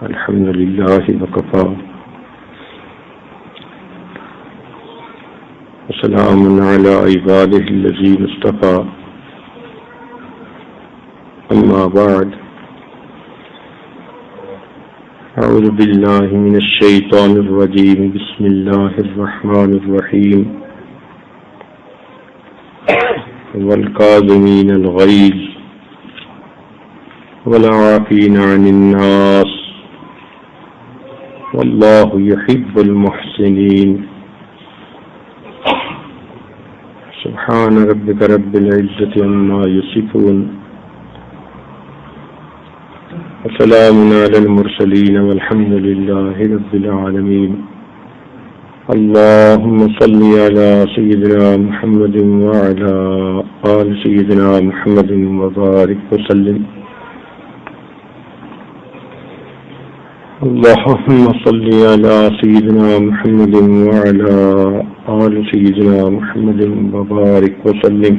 الحمد لله وكفى وسلام على عباده الذين اصطفى أما بعد أعوذ بالله من الشيطان الرجيم بسم الله الرحمن الرحيم والكاظمين الغيظ والعافين عن الناس والله يحب المحسنين سبحان ربك رب العزة عما يصفون وسلام على المرسلين والحمد لله رب العالمين اللهم صل على سيدنا محمد وعلى آل سيدنا محمد وبارك وسلم اللهم صل على سيدنا محمد وعلى آل سيدنا محمد وبارك وسلم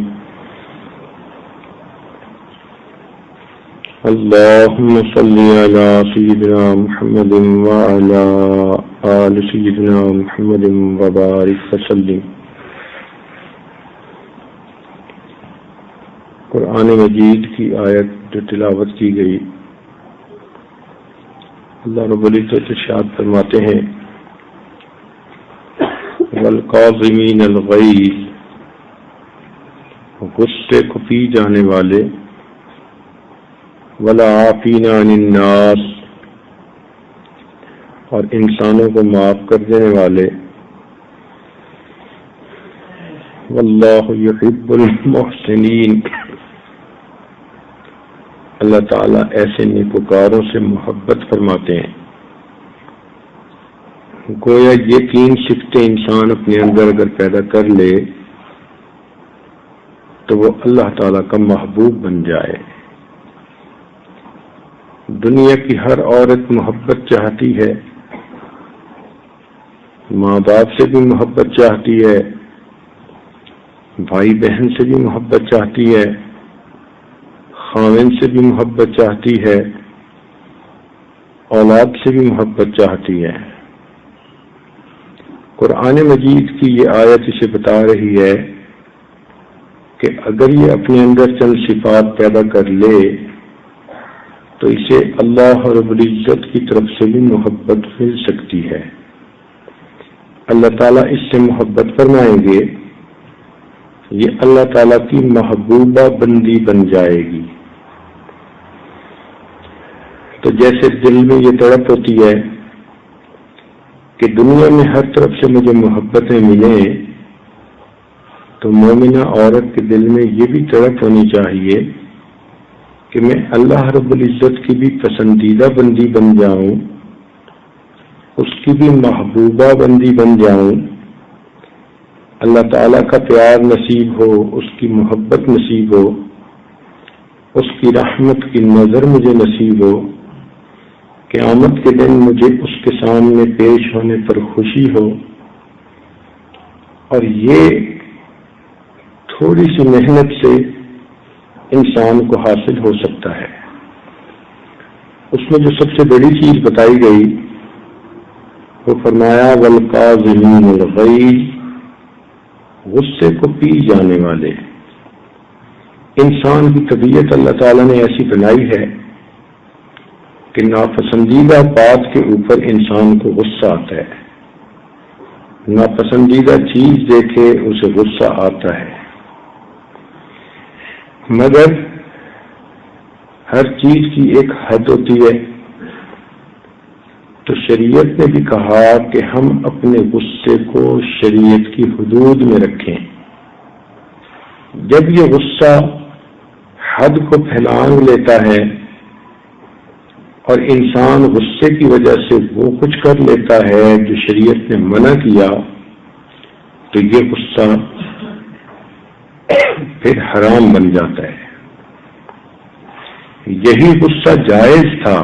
اللهم صل على سيدنا محمد وعلى آل سيدنا محمد وبارك وسلم. قرآن مجید کی آیت جو تلاوت کی گئی، اللہ رب العزت ارشاد فرماتے ہیں والکاظمین الغیظ، غصے کو پی جانے والے، والعافین عن الناس، اور انسانوں کو معاف کر دینے والے، واللہ یحب المحسنین، اللہ تعالیٰ ایسے نیکوکاروں سے محبت فرماتے ہیں. گویا یہ تین صفتیں انسان اپنے اندر اگر پیدا کر لے تو وہ اللہ تعالیٰ کا محبوب بن جائے. دنیا کی ہر عورت محبت چاہتی ہے، ماں باپ سے بھی محبت چاہتی ہے، بھائی بہن سے بھی محبت چاہتی ہے، خاوند سے بھی محبت چاہتی ہے، اولاد سے بھی محبت چاہتی ہے. قرآن مجید کی یہ آیت اسے بتا رہی ہے کہ اگر یہ اپنے اندر چند صفات پیدا کر لے تو اسے اللہ رب العزت کی طرف سے بھی محبت مل سکتی ہے. اللہ تعالیٰ اس سے محبت فرمائیں گے، یہ اللہ تعالیٰ کی محبوبہ بندی بن جائے گی. تو جیسے دل میں یہ تڑپ ہوتی ہے کہ دنیا میں ہر طرف سے مجھے محبتیں ملیں، تو مومنہ عورت کے دل میں یہ بھی تڑپ ہونی چاہیے کہ میں اللہ رب العزت کی بھی پسندیدہ بندی بن جاؤں، اس کی بھی محبوبہ بندی بن جاؤں، اللہ تعالیٰ کا پیار نصیب ہو، اس کی محبت نصیب ہو، اس کی رحمت کی نظر مجھے نصیب ہو، قیامت کے دن مجھے اس کے سامنے پیش ہونے پر خوشی ہو. اور یہ تھوڑی سی محنت سے انسان کو حاصل ہو سکتا ہے. اس میں جو سب سے بڑی چیز بتائی گئی وہ فرمایا والکاظمین الغیظ، غصے کو پی جانے والے. انسان کی طبیعت اللہ تعالیٰ نے ایسی بنائی ہے کہ ناپسندیدہ بات کے اوپر انسان کو غصہ آتا ہے، ناپسندیدہ چیز دیکھے اسے غصہ آتا ہے. مگر ہر چیز کی ایک حد ہوتی ہے. تو شریعت نے بھی کہا کہ ہم اپنے غصے کو شریعت کی حدود میں رکھیں. جب یہ غصہ حد کو پھیلانگ لیتا ہے اور انسان غصے کی وجہ سے وہ کچھ کر لیتا ہے جو شریعت نے منع کیا، تو یہ غصہ پھر حرام بن جاتا ہے. یہی غصہ جائز تھا،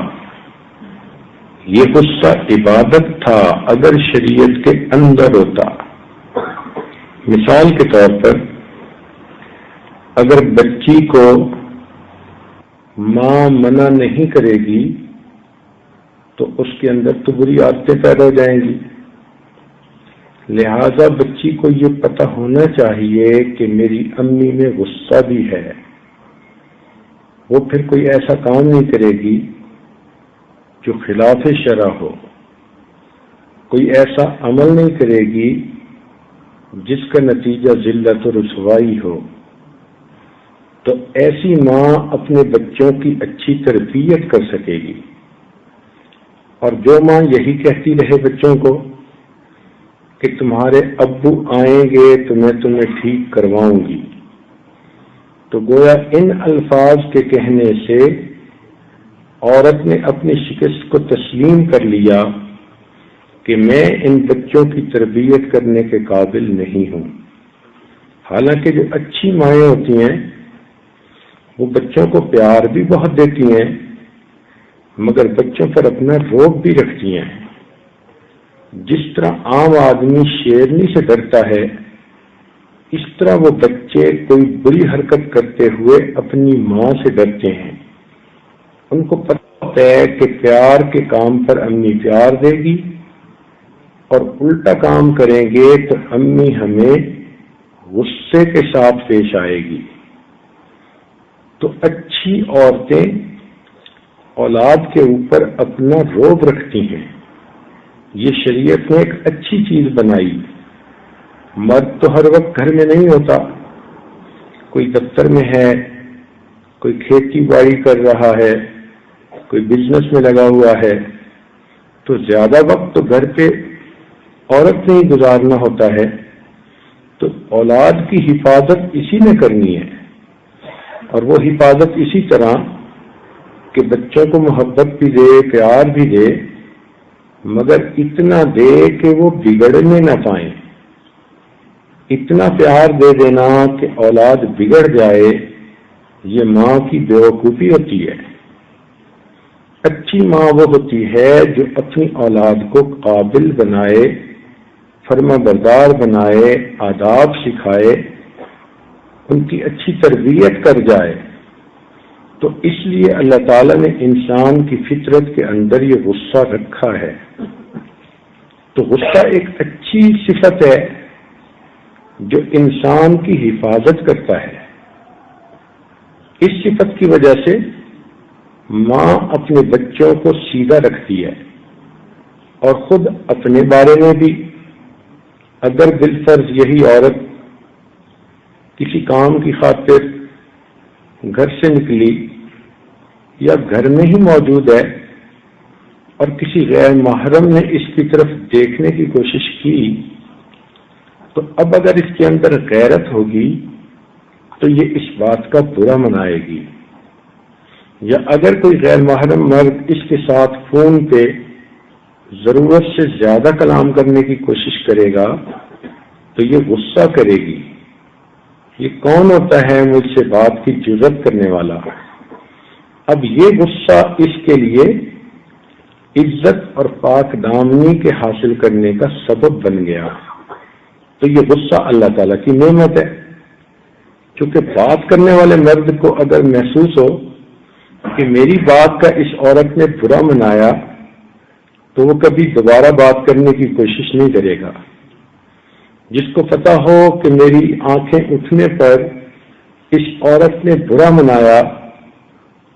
یہ غصہ عبادت تھا اگر شریعت کے اندر ہوتا. مثال کے طور پر اگر بچی کو ماں منع نہیں کرے گی تو تو اس کے اندر تو بری عادتیں پیدا ہو جائیں گی۔ لہذا بچی کو یہ پتہ ہونا چاہیے کہ میری امی میں غصہ بھی ہے، وہ پھر کوئی ایسا کام نہیں کرے گی جو خلاف شرع ہو، کوئی ایسا عمل نہیں کرے گی جس کا نتیجہ ذلت و رسوائی ہو۔ تو ایسی ماں اپنے بچوں کی اچھی تربیت کر سکے گی۔ اور جو ماں یہی کہتی رہے بچوں کو کہ تمہارے ابو آئیں گے تو میں تمہیں ٹھیک کرواؤں گی، تو گویا ان الفاظ کے کہنے سے عورت نے اپنی شکست کو تسلیم کر لیا کہ میں ان بچوں کی تربیت کرنے کے قابل نہیں ہوں۔ حالانکہ جو اچھی مائیں ہوتی ہیں وہ بچوں کو پیار بھی بہت دیتی ہیں، مگر بچوں پر اپنا روب بھی رکھتی ہیں۔ جس طرح عام آدمی شیرنی سے ڈرتا ہے، اس طرح وہ بچے کوئی بری حرکت کرتے ہوئے اپنی ماں سے ڈرتے ہیں۔ ان کو پتہ ہوتا ہے کہ پیار کے کام پر امی پیار دے گی، اور الٹا کام کریں گے تو امی ہمیں غصے کے ساتھ پیش آئے گی۔ تو اچھی عورتیں اولاد کے اوپر اپنا روب رکھتی ہیں۔ یہ شریعت نے ایک اچھی چیز بنائی۔ مرد تو ہر وقت گھر میں نہیں ہوتا، کوئی دفتر میں ہے، کوئی کھیتی باڑی کر رہا ہے، کوئی بزنس میں لگا ہوا ہے، تو زیادہ وقت تو گھر پہ عورت نے ہی گزارنا ہوتا ہے۔ تو اولاد کی حفاظت اسی نے کرنی ہے، اور وہ حفاظت اسی طرح کہ بچوں کو محبت بھی دے، پیار بھی دے، مگر اتنا دے کہ وہ بگڑنے نہ پائیں۔ اتنا پیار دے دینا کہ اولاد بگڑ جائے، یہ ماں کی بیوقوفی ہوتی ہے۔ اچھی ماں وہ ہوتی ہے جو اپنی اولاد کو قابل بنائے، فرما بردار بنائے، آداب سکھائے، ان کی اچھی تربیت کر جائے۔ تو اس لیے اللہ تعالیٰ نے انسان کی فطرت کے اندر یہ غصہ رکھا ہے۔ تو غصہ ایک اچھی صفت ہے جو انسان کی حفاظت کرتا ہے۔ اس صفت کی وجہ سے ماں اپنے بچوں کو سیدھا رکھتی ہے، اور خود اپنے بارے میں بھی اگر بالفرض یہی عورت کسی کام کی خاطر گھر سے نکلی یا گھر میں ہی موجود ہے اور کسی غیر محرم نے اس کی طرف دیکھنے کی کوشش کی، تو اب اگر اس کے اندر غیرت ہوگی تو یہ اس بات کا برا منائے گی۔ یا اگر کوئی غیر محرم مرد اس کے ساتھ فون پہ ضرورت سے زیادہ کلام کرنے کی کوشش کرے گا تو یہ غصہ کرے گی۔ یہ کون ہوتا ہے مجھ سے بات کی جرأت کرنے والا؟ اب یہ غصہ اس کے لیے عزت اور پاک دامنی کے حاصل کرنے کا سبب بن گیا۔ تو یہ غصہ اللہ تعالیٰ کی نعمت ہے، کیونکہ بات کرنے والے مرد کو اگر محسوس ہو کہ میری بات کا اس عورت نے برا منایا تو وہ کبھی دوبارہ بات کرنے کی کوشش نہیں کرے گا۔ جس کو پتا ہو کہ میری آنکھیں اٹھنے پر اس عورت نے برا منایا،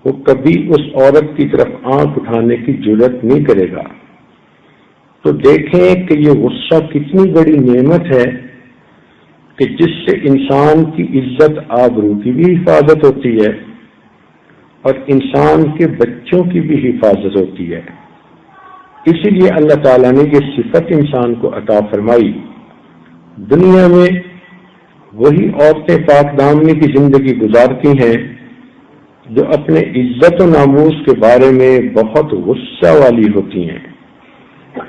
وہ کبھی اس عورت کی طرف آنکھ اٹھانے کی جرأت نہیں کرے گا۔ تو دیکھیں کہ یہ غصہ کتنی بڑی نعمت ہے کہ جس سے انسان کی عزت آبرو کی بھی حفاظت ہوتی ہے اور انسان کے بچوں کی بھی حفاظت ہوتی ہے۔ اسی لیے اللہ تعالیٰ نے یہ صفت انسان کو عطا فرمائی۔ دنیا میں وہی عورتیں پاک دامنی کی زندگی گزارتی ہیں جو اپنے عزت و ناموس کے بارے میں بہت غصہ والی ہوتی ہیں،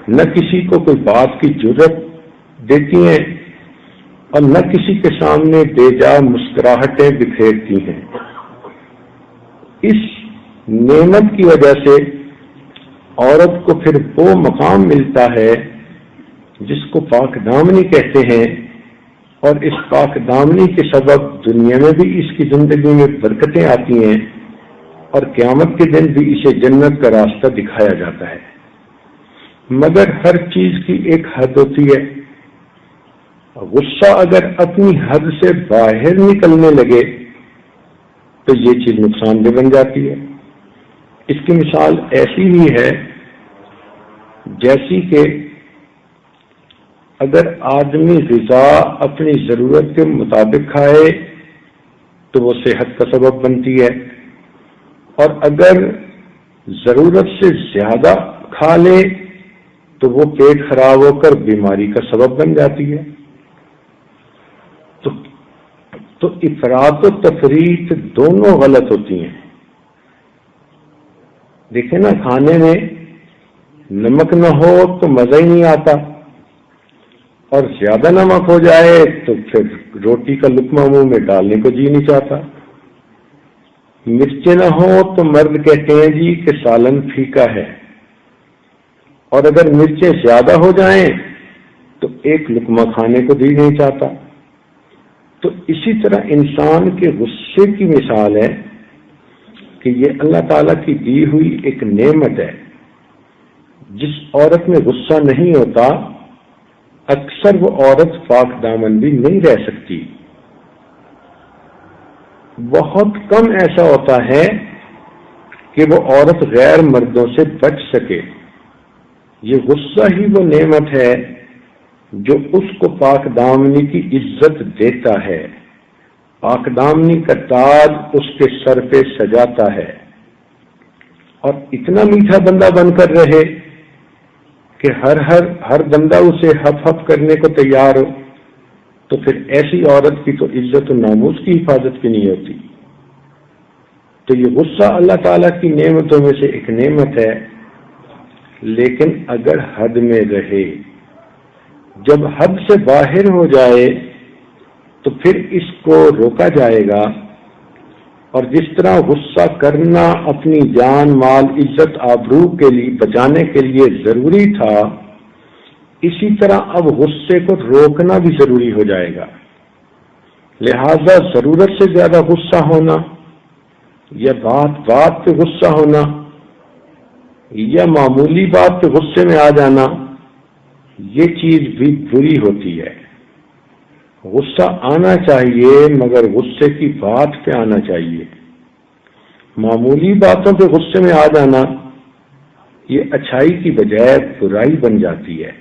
نہ کسی کو کوئی بات کی جرأت دیتی ہیں اور نہ کسی کے سامنے بے جا مسکراہٹیں بکھیرتی ہیں۔ اس نعمت کی وجہ سے عورت کو پھر وہ مقام ملتا ہے جس کو پاک دامنی کہتے ہیں، اور اس پاک دامنی کے سبب دنیا میں بھی اس کی زندگی میں برکتیں آتی ہیں اور قیامت کے دن بھی اسے جنت کا راستہ دکھایا جاتا ہے۔ مگر ہر چیز کی ایک حد ہوتی ہے. غصہ اگر اپنی حد سے باہر نکلنے لگے تو یہ چیز نقصان دہ بن جاتی ہے. اس کی مثال ایسی ہی ہے جیسی کہ اگر آدمی غذا اپنی ضرورت کے مطابق کھائے تو وہ صحت کا سبب بنتی ہے، اور اگر ضرورت سے زیادہ کھا لے تو وہ پیٹ خراب ہو کر بیماری کا سبب بن جاتی ہے. تو افراط و تفریط دونوں غلط ہوتی ہیں. دیکھیں نا، کھانے میں نمک نہ ہو تو مزہ ہی نہیں آتا، اور زیادہ نمک ہو جائے تو پھر روٹی کا لقمہ منہ میں ڈالنے کو جی نہیں چاہتا. مرچیں نہ ہو تو مرد کہتے ہیں جی کہ سالن پھیکا ہے، اور اگر مرچیں زیادہ ہو جائیں تو ایک لقمہ کھانے کو جی نہیں چاہتا. تو اسی طرح انسان کے غصے کی مثال ہے کہ یہ اللہ تعالیٰ کی دی ہوئی ایک نعمت ہے. جس عورت میں غصہ نہیں ہوتا اکثر وہ عورت پاک دامن بھی نہیں رہ سکتی. بہت کم ایسا ہوتا ہے کہ وہ عورت غیر مردوں سے بچ سکے. یہ غصہ ہی وہ نعمت ہے جو اس کو پاک دامنی کی عزت دیتا ہے، پاک دامنی کا تاج اس کے سر پہ سجاتا ہے، اور اتنا میٹھا بندہ بن کر رہے کہ ہر بندہ اسے ہف ہف کرنے کو تیار ہو. تو پھر ایسی عورت کی تو عزت و ناموس کی حفاظت بھی نہیں ہوتی. تو یہ غصہ اللہ تعالیٰ کی نعمتوں میں سے ایک نعمت ہے، لیکن اگر حد میں رہے. جب حد سے باہر ہو جائے تو پھر اس کو روکا جائے گا، اور جس طرح غصہ کرنا اپنی جان مال عزت آبرو کے لیے بچانے کے لیے ضروری تھا، اسی طرح اب غصے کو روکنا بھی ضروری ہو جائے گا. لہذا ضرورت سے زیادہ غصہ ہونا، یا بات پہ غصہ ہونا، یا معمولی بات پہ غصے میں آ جانا، یہ چیز بھی بری ہوتی ہے. غصہ آنا چاہیے مگر غصے کی بات پہ آنا چاہیے. معمولی باتوں پہ غصے میں آ جانا یہ اچھائی کی بجائے برائی بن جاتی ہے،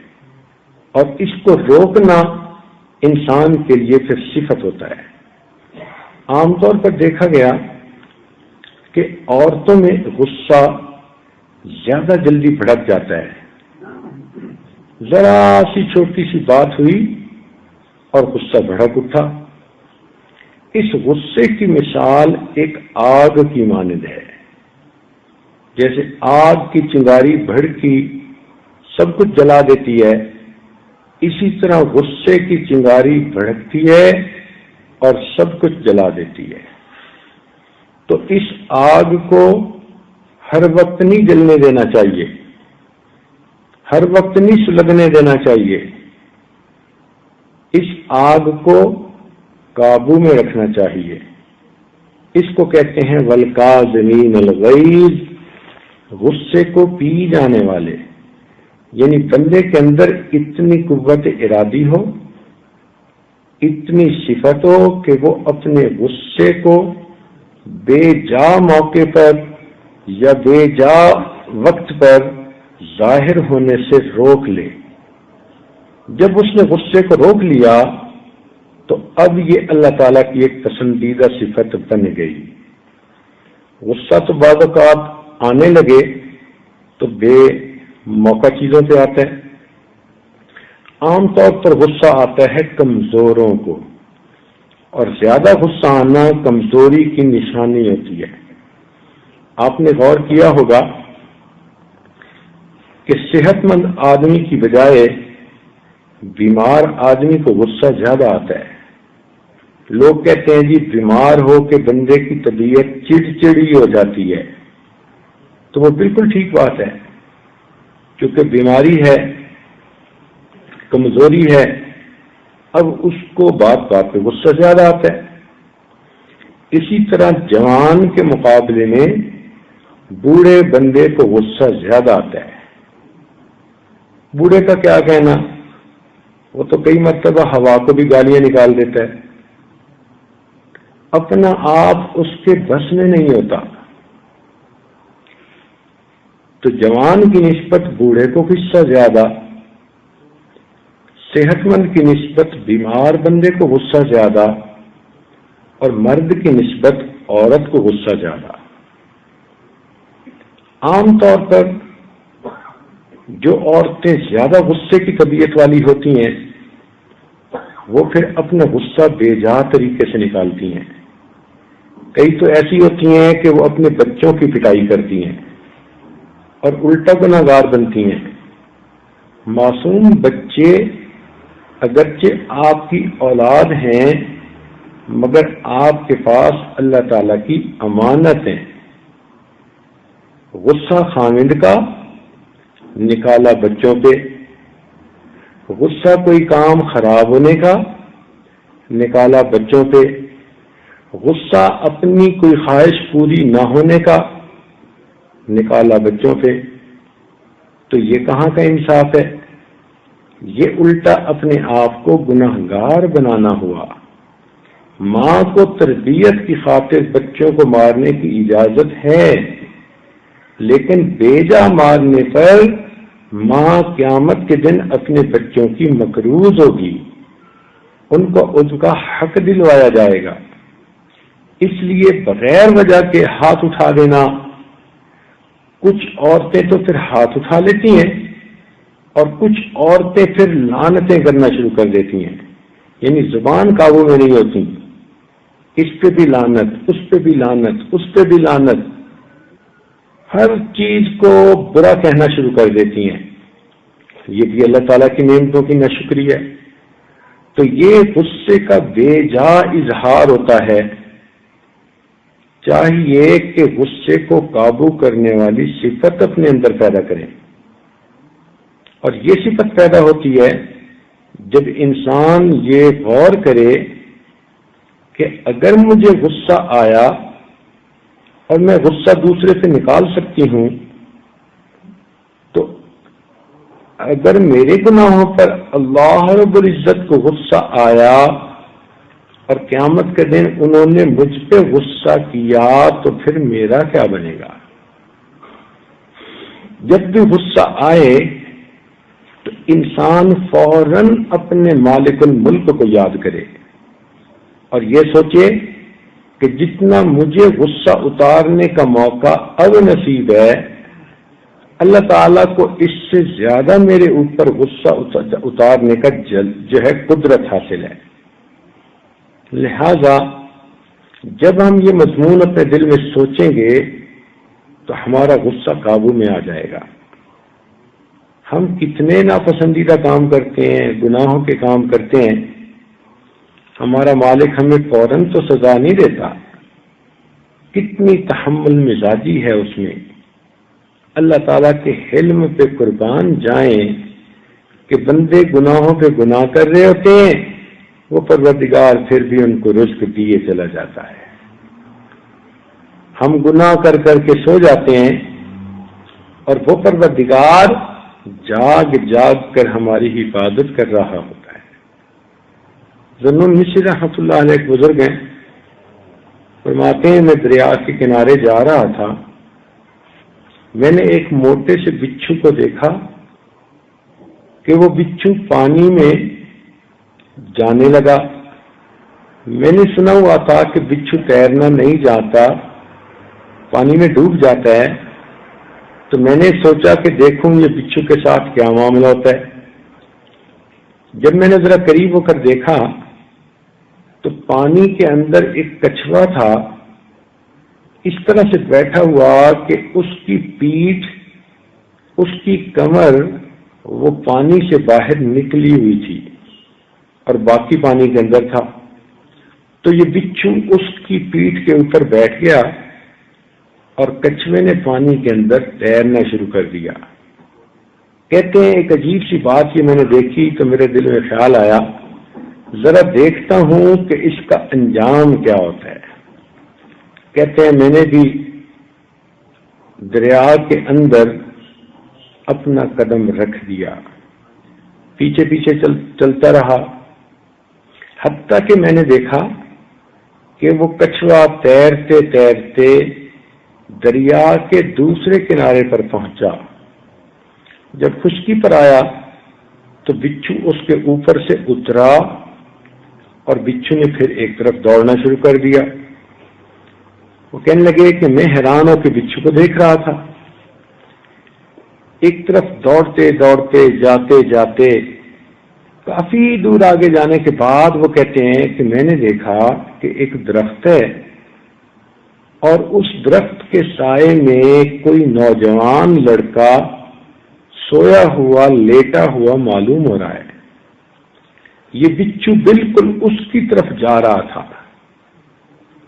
اور اس کو روکنا انسان کے لیے پھر صفت ہوتا ہے. عام طور پر دیکھا گیا کہ عورتوں میں غصہ زیادہ جلدی بھڑک جاتا ہے. ذرا سی چھوٹی سی بات ہوئی اور غصہ بھڑک اٹھا. اس غصے کی مثال ایک آگ کی مانند ہے. جیسے آگ کی چنگاری بھڑکی سب کچھ جلا دیتی ہے، اسی طرح غصے کی چنگاری بھڑکتی ہے اور سب کچھ جلا دیتی ہے. تو اس آگ کو ہر وقت نہیں جلنے دینا چاہیے، ہر وقت نہیں سلگنے دینا چاہیے. اس آگ کو قابو میں رکھنا چاہیے. اس کو کہتے ہیں والکاظمین الغیظ، غصے کو پی جانے والے. یعنی بندے کے اندر اتنی قوت ارادی ہو، اتنی صفت ہو کہ وہ اپنے غصے کو بے جا موقع پر یا بے جا وقت پر ظاہر ہونے سے روک لے. جب اس نے غصے کو روک لیا تو اب یہ اللہ تعالیٰ کی ایک پسندیدہ صفت بن گئی. غصہ تو بعض اوقات آنے لگے تو بے موقع چیزوں پہ آتا ہے. عام طور پر غصہ آتا ہے کمزوروں کو، اور زیادہ غصہ آنا کمزوری کی نشانی ہوتی ہے. آپ نے غور کیا ہوگا کہ صحت مند آدمی کی بجائے بیمار آدمی کو غصہ زیادہ آتا ہے. لوگ کہتے ہیں جی بیمار ہو کے بندے کی طبیعت چڑچڑی ہو جاتی ہے، تو وہ بالکل ٹھیک بات ہے، کیونکہ بیماری ہے، کمزوری ہے، اب اس کو بات بات پہ غصہ زیادہ آتا ہے. اسی طرح جوان کے مقابلے میں بوڑھے بندے کو غصہ زیادہ آتا ہے. بوڑھے کا کیا کہنا، وہ تو کئی مرتبہ ہوا کو بھی گالیاں نکال دیتا ہے، اپنا آپ اس کے بس میں نہیں ہوتا۔ تو جوان کی نسبت بوڑھے کو غصہ زیادہ، صحت مند کی نسبت بیمار بندے کو غصہ زیادہ، اور مرد کی نسبت عورت کو غصہ زیادہ۔ عام طور پر جو عورتیں زیادہ غصے کی طبیعت والی ہوتی ہیں وہ پھر اپنا غصہ بے جا طریقے سے نکالتی ہیں۔ کئی تو ایسی ہوتی ہیں کہ وہ اپنے بچوں کی پٹائی کرتی ہیں اور الٹا گناہگار بنتی ہیں۔ معصوم بچے اگرچہ آپ کی اولاد ہیں مگر آپ کے پاس اللہ تعالی کی امانت ہیں۔ غصہ خامند کا نکالا بچوں پہ، غصہ کوئی کام خراب ہونے کا نکالا بچوں پہ، غصہ اپنی کوئی خواہش پوری نہ ہونے کا نکالا بچوں پہ۔ تو یہ کہاں کا انصاف ہے؟ یہ الٹا اپنے آپ کو گناہگار بنانا ہوا۔ ماں کو تربیت کی خاطر بچوں کو مارنے کی اجازت ہے، لیکن بیجا مارنے پر ماں قیامت کے دن اپنے بچوں کی مقروض ہوگی، ان کو ان کا حق دلوایا جائے گا۔ اس لیے بغیر وجہ کے ہاتھ اٹھا دینا، کچھ عورتیں تو پھر ہاتھ اٹھا لیتی ہیں اور کچھ عورتیں پھر لعنتیں کرنا شروع کر دیتی ہیں، یعنی زبان قابو میں نہیں ہوتی، اس پہ بھی لعنت، اس پہ بھی لعنت، اس پہ بھی لعنت، ہر چیز کو برا کہنا شروع کر دیتی ہیں۔ یہ بھی اللہ تعالیٰ کی نعمتوں کی ناشکری ہے۔ تو یہ غصے کا بے جا اظہار ہوتا ہے۔ چاہیے کہ غصے کو قابو کرنے والی صفت اپنے اندر پیدا کریں، اور یہ صفت پیدا ہوتی ہے جب انسان یہ غور کرے کہ اگر مجھے غصہ آیا اور میں غصہ دوسرے سے نکال سکتی ہوں، تو اگر میرے گناہوں پر اللہ رب العزت کو غصہ آیا اور قیامت کے دن انہوں نے مجھ پہ غصہ کیا تو پھر میرا کیا بنے گا؟ جب بھی غصہ آئے تو انسان فوراً اپنے مالک الملک کو یاد کرے اور یہ سوچے کہ جتنا مجھے غصہ اتارنے کا موقع اب نصیب ہے، اللہ تعالیٰ کو اس سے زیادہ میرے اوپر غصہ اتارنے کا جو ہے قدرت حاصل ہے۔ لہذا جب ہم یہ مضمون اپنے دل میں سوچیں گے تو ہمارا غصہ قابو میں آ جائے گا۔ ہم کتنے ناپسندیدہ کام کرتے ہیں، گناہوں کے کام کرتے ہیں، ہمارا مالک ہمیں فوراً تو سزا نہیں دیتا، کتنی تحمل مزاجی ہے اس میں۔ اللہ تعالیٰ کے حلم پہ قربان جائیں کہ بندے گناہوں پہ گناہ کر رہے ہوتے ہیں، وہ پروردگار پھر بھی ان کو رزق دیے چلا جاتا ہے۔ ہم گناہ کر کر کے سو جاتے ہیں اور وہ پروردگار جاگ جاگ کر ہماری حفاظت کر رہا ہوتا ہے۔ ذنون مصری رحمۃ اللہ علیہ ایک بزرگ ہیں، فرماتے ہیں میں دریا کے کنارے جا رہا تھا، میں نے ایک موٹے سے بچھو کو دیکھا کہ وہ بچھو پانی میں جانے لگا۔ میں نے سنا ہوا تھا کہ بچھو تیرنا نہیں جانتا، پانی میں ڈوب جاتا ہے، تو میں نے سوچا کہ دیکھوں یہ بچھو کے ساتھ کیا معاملہ ہوتا ہے۔ جب میں نے ذرا قریب ہو کر دیکھا تو پانی کے اندر ایک کچھوا تھا، اس طرح سے بیٹھا ہوا کہ اس کی پیٹھ، اس کی کمر وہ پانی سے باہر نکلی ہوئی تھی اور باقی پانی کے اندر تھا۔ تو یہ بچھو اس کی پیٹھ کے اوپر بیٹھ گیا اور کچھوے نے پانی کے اندر تیرنا شروع کر دیا۔ کہتے ہیں ایک عجیب سی بات یہ میں نے دیکھی تو میرے دل میں خیال آیا، ذرا دیکھتا ہوں کہ اس کا انجام کیا ہوتا ہے۔ کہتے ہیں میں نے بھی دریا کے اندر اپنا قدم رکھ دیا پیچھے پیچھے چلتا رہا، حتیٰ کہ میں نے دیکھا کہ وہ کچھوا تیرتے تیرتے دریا کے دوسرے کنارے پر پہنچا۔ جب خشکی پر آیا تو بچھو اس کے اوپر سے اترا اور بچھو نے پھر ایک طرف دوڑنا شروع کر دیا۔ وہ کہنے لگے کہ میں حیران ہو کے بچھو کو دیکھ رہا تھا، ایک طرف دوڑتے دوڑتے جاتے جاتے کافی دور آگے جانے کے بعد وہ کہتے ہیں کہ میں نے دیکھا کہ ایک درخت ہے اور اس درخت کے سائے میں کوئی نوجوان لڑکا سویا ہوا لیٹا ہوا معلوم ہو رہا ہے۔ یہ بچھو بالکل اس کی طرف جا رہا تھا،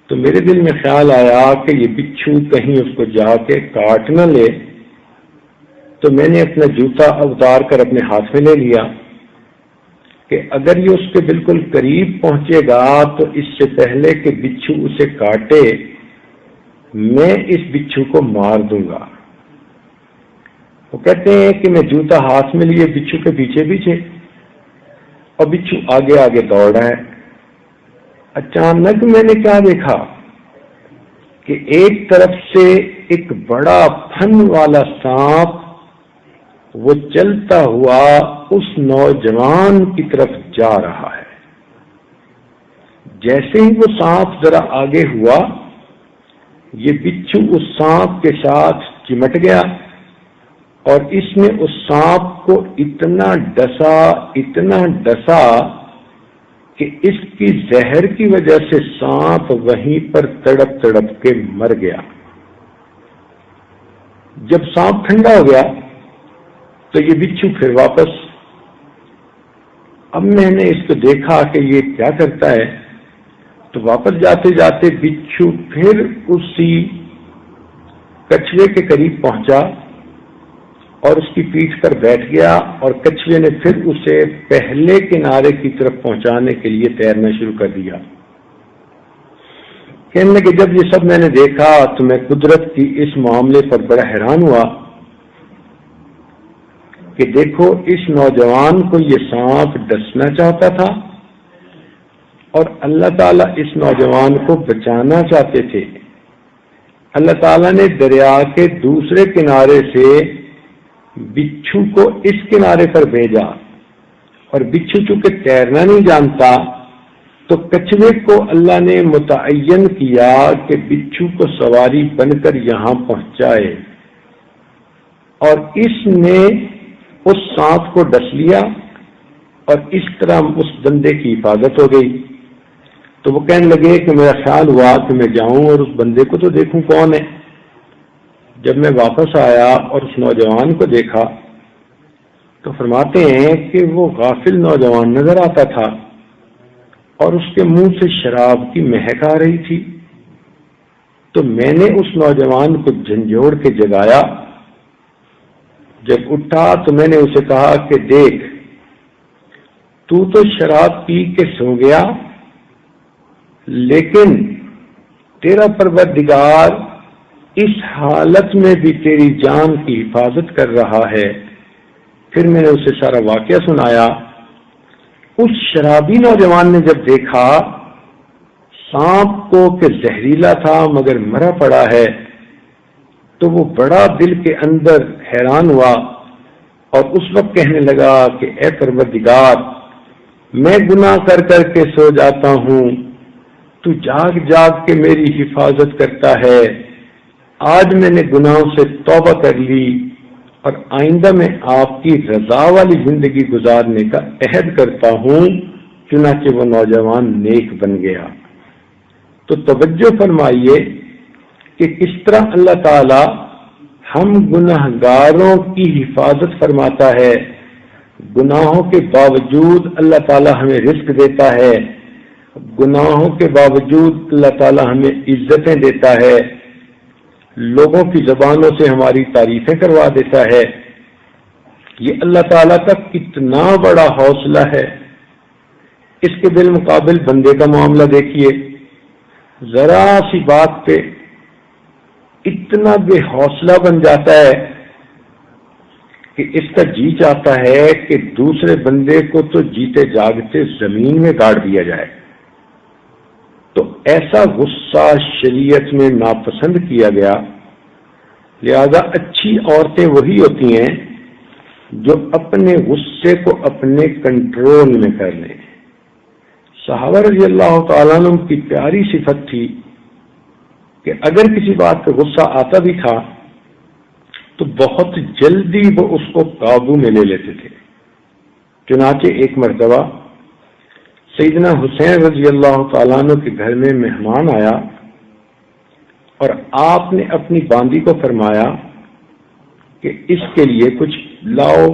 تو میرے دل میں خیال آیا کہ یہ بچھو کہیں اس کو جا کے کاٹ نہ لے، تو میں نے اپنا جوتا اتار کر اپنے ہاتھ میں لے لیا کہ اگر یہ اس کے بالکل قریب پہنچے گا تو اس سے پہلے کہ بچھو اسے کاٹے میں اس بچھو کو مار دوں گا۔ وہ کہتے ہیں کہ میں جوتا ہاتھ میں لیے بچھو کے پیچھے پیچھے، اور بچھو آگے آگے دوڑ رہا ہے۔ اچانک میں نے کیا دیکھا کہ ایک طرف سے ایک بڑا پھن والا سانپ وہ چلتا ہوا اس نوجوان کی طرف جا رہا ہے۔ جیسے ہی وہ سانپ ذرا آگے ہوا، یہ بچھو اس سانپ کے ساتھ چمٹ گیا اور اس نے اس سانپ کو اتنا ڈسا کہ اس کی زہر کی وجہ سے سانپ وہیں پر تڑپ تڑپ کے مر گیا۔ جب سانپ ٹھنڈا ہو گیا تو یہ بچھو پھر واپس، اب میں نے اس کو دیکھا کہ یہ کیا کرتا ہے، تو واپس جاتے جاتے بچھو پھر اسی کچھوے کے قریب پہنچا اور اس کی پیٹھ پر بیٹھ گیا، اور کچھوے نے پھر اسے پہلے کنارے کی طرف پہنچانے کے لیے تیرنا شروع کر دیا۔ کہنے لگے جب یہ سب میں نے دیکھا تو میں قدرت کی اس معاملے پر بڑا حیران ہوا کہ دیکھو اس نوجوان کو یہ سانپ ڈسنا چاہتا تھا اور اللہ تعالیٰ اس نوجوان کو بچانا چاہتے تھے۔ اللہ تعالیٰ نے دریا کے دوسرے کنارے سے بچھو کو اس کنارے پر بھیجا، اور بچھو چونکہ تیرنا نہیں جانتا تو کچھوے کو اللہ نے متعین کیا کہ بچھو کو سواری بن کر یہاں پہنچائے، اور اس نے اس سانپ کو ڈس لیا اور اس طرح اس بندے کی حفاظت ہو گئی۔ تو وہ کہنے لگے کہ میرا خیال ہوا کہ میں جاؤں اور اس بندے کو تو دیکھوں کون ہے۔ جب میں واپس آیا اور اس نوجوان کو دیکھا تو فرماتے ہیں کہ وہ غافل نوجوان نظر آتا تھا اور اس کے منہ سے شراب کی مہک آ رہی تھی۔ تو میں نے اس نوجوان کو جھنجھوڑ کے جگایا۔ جب اٹھا تو میں نے اسے کہا کہ دیکھ، تو شراب پی کے سو گیا، لیکن تیرا پروردگار اس حالت میں بھی تیری جان کی حفاظت کر رہا ہے۔ پھر میں نے اسے سارا واقعہ سنایا۔ اس شرابی نوجوان نے جب دیکھا سانپ کو کہ زہریلا تھا مگر مرا پڑا ہے تو وہ بڑا دل کے اندر حیران ہوا اور اس وقت کہنے لگا کہ اے پروردگار، میں گناہ کر کر کے سو جاتا ہوں، تو جاگ جاگ کے میری حفاظت کرتا ہے۔ آج میں نے گناہوں سے توبہ کر لی اور آئندہ میں آپ کی رضا والی زندگی گزارنے کا عہد کرتا ہوں۔ چنانچہ وہ نوجوان نیک بن گیا۔ تو توجہ فرمائیے کہ کس طرح اللہ تعالی ہم گناہگاروں کی حفاظت فرماتا ہے، گناہوں کے باوجود اللہ تعالی ہمیں رزق دیتا ہے، گناہوں کے باوجود اللہ تعالی ہمیں عزتیں دیتا ہے، لوگوں کی زبانوں سے ہماری تعریفیں کروا دیتا ہے۔ یہ اللہ تعالیٰ کا کتنا بڑا حوصلہ ہے۔ اس کے بالمقابل بندے کا معاملہ دیکھیے، ذرا سی بات پہ اتنا بے حوصلہ بن جاتا ہے کہ اس کا جی چاہتا ہے کہ دوسرے بندے کو تو جیتے جاگتے زمین میں گاڑ دیا جائے، تو ایسا غصہ شریعت میں ناپسند کیا گیا۔ لہذا اچھی عورتیں وہی ہوتی ہیں جو اپنے غصے کو اپنے کنٹرول میں کر لیں۔ صحابہ رضی اللہ تعالیٰ عنہ کی پیاری صفت تھی کہ اگر کسی بات پہ غصہ آتا بھی تھا تو بہت جلدی وہ اس کو قابو میں لے لیتے تھے۔ چنانچہ ایک مرتبہ سیدنا حسین رضی اللہ تعالیٰ عنہ کے گھر میں مہمان آیا اور آپ نے اپنی باندی کو فرمایا کہ اس کے لیے کچھ لاؤ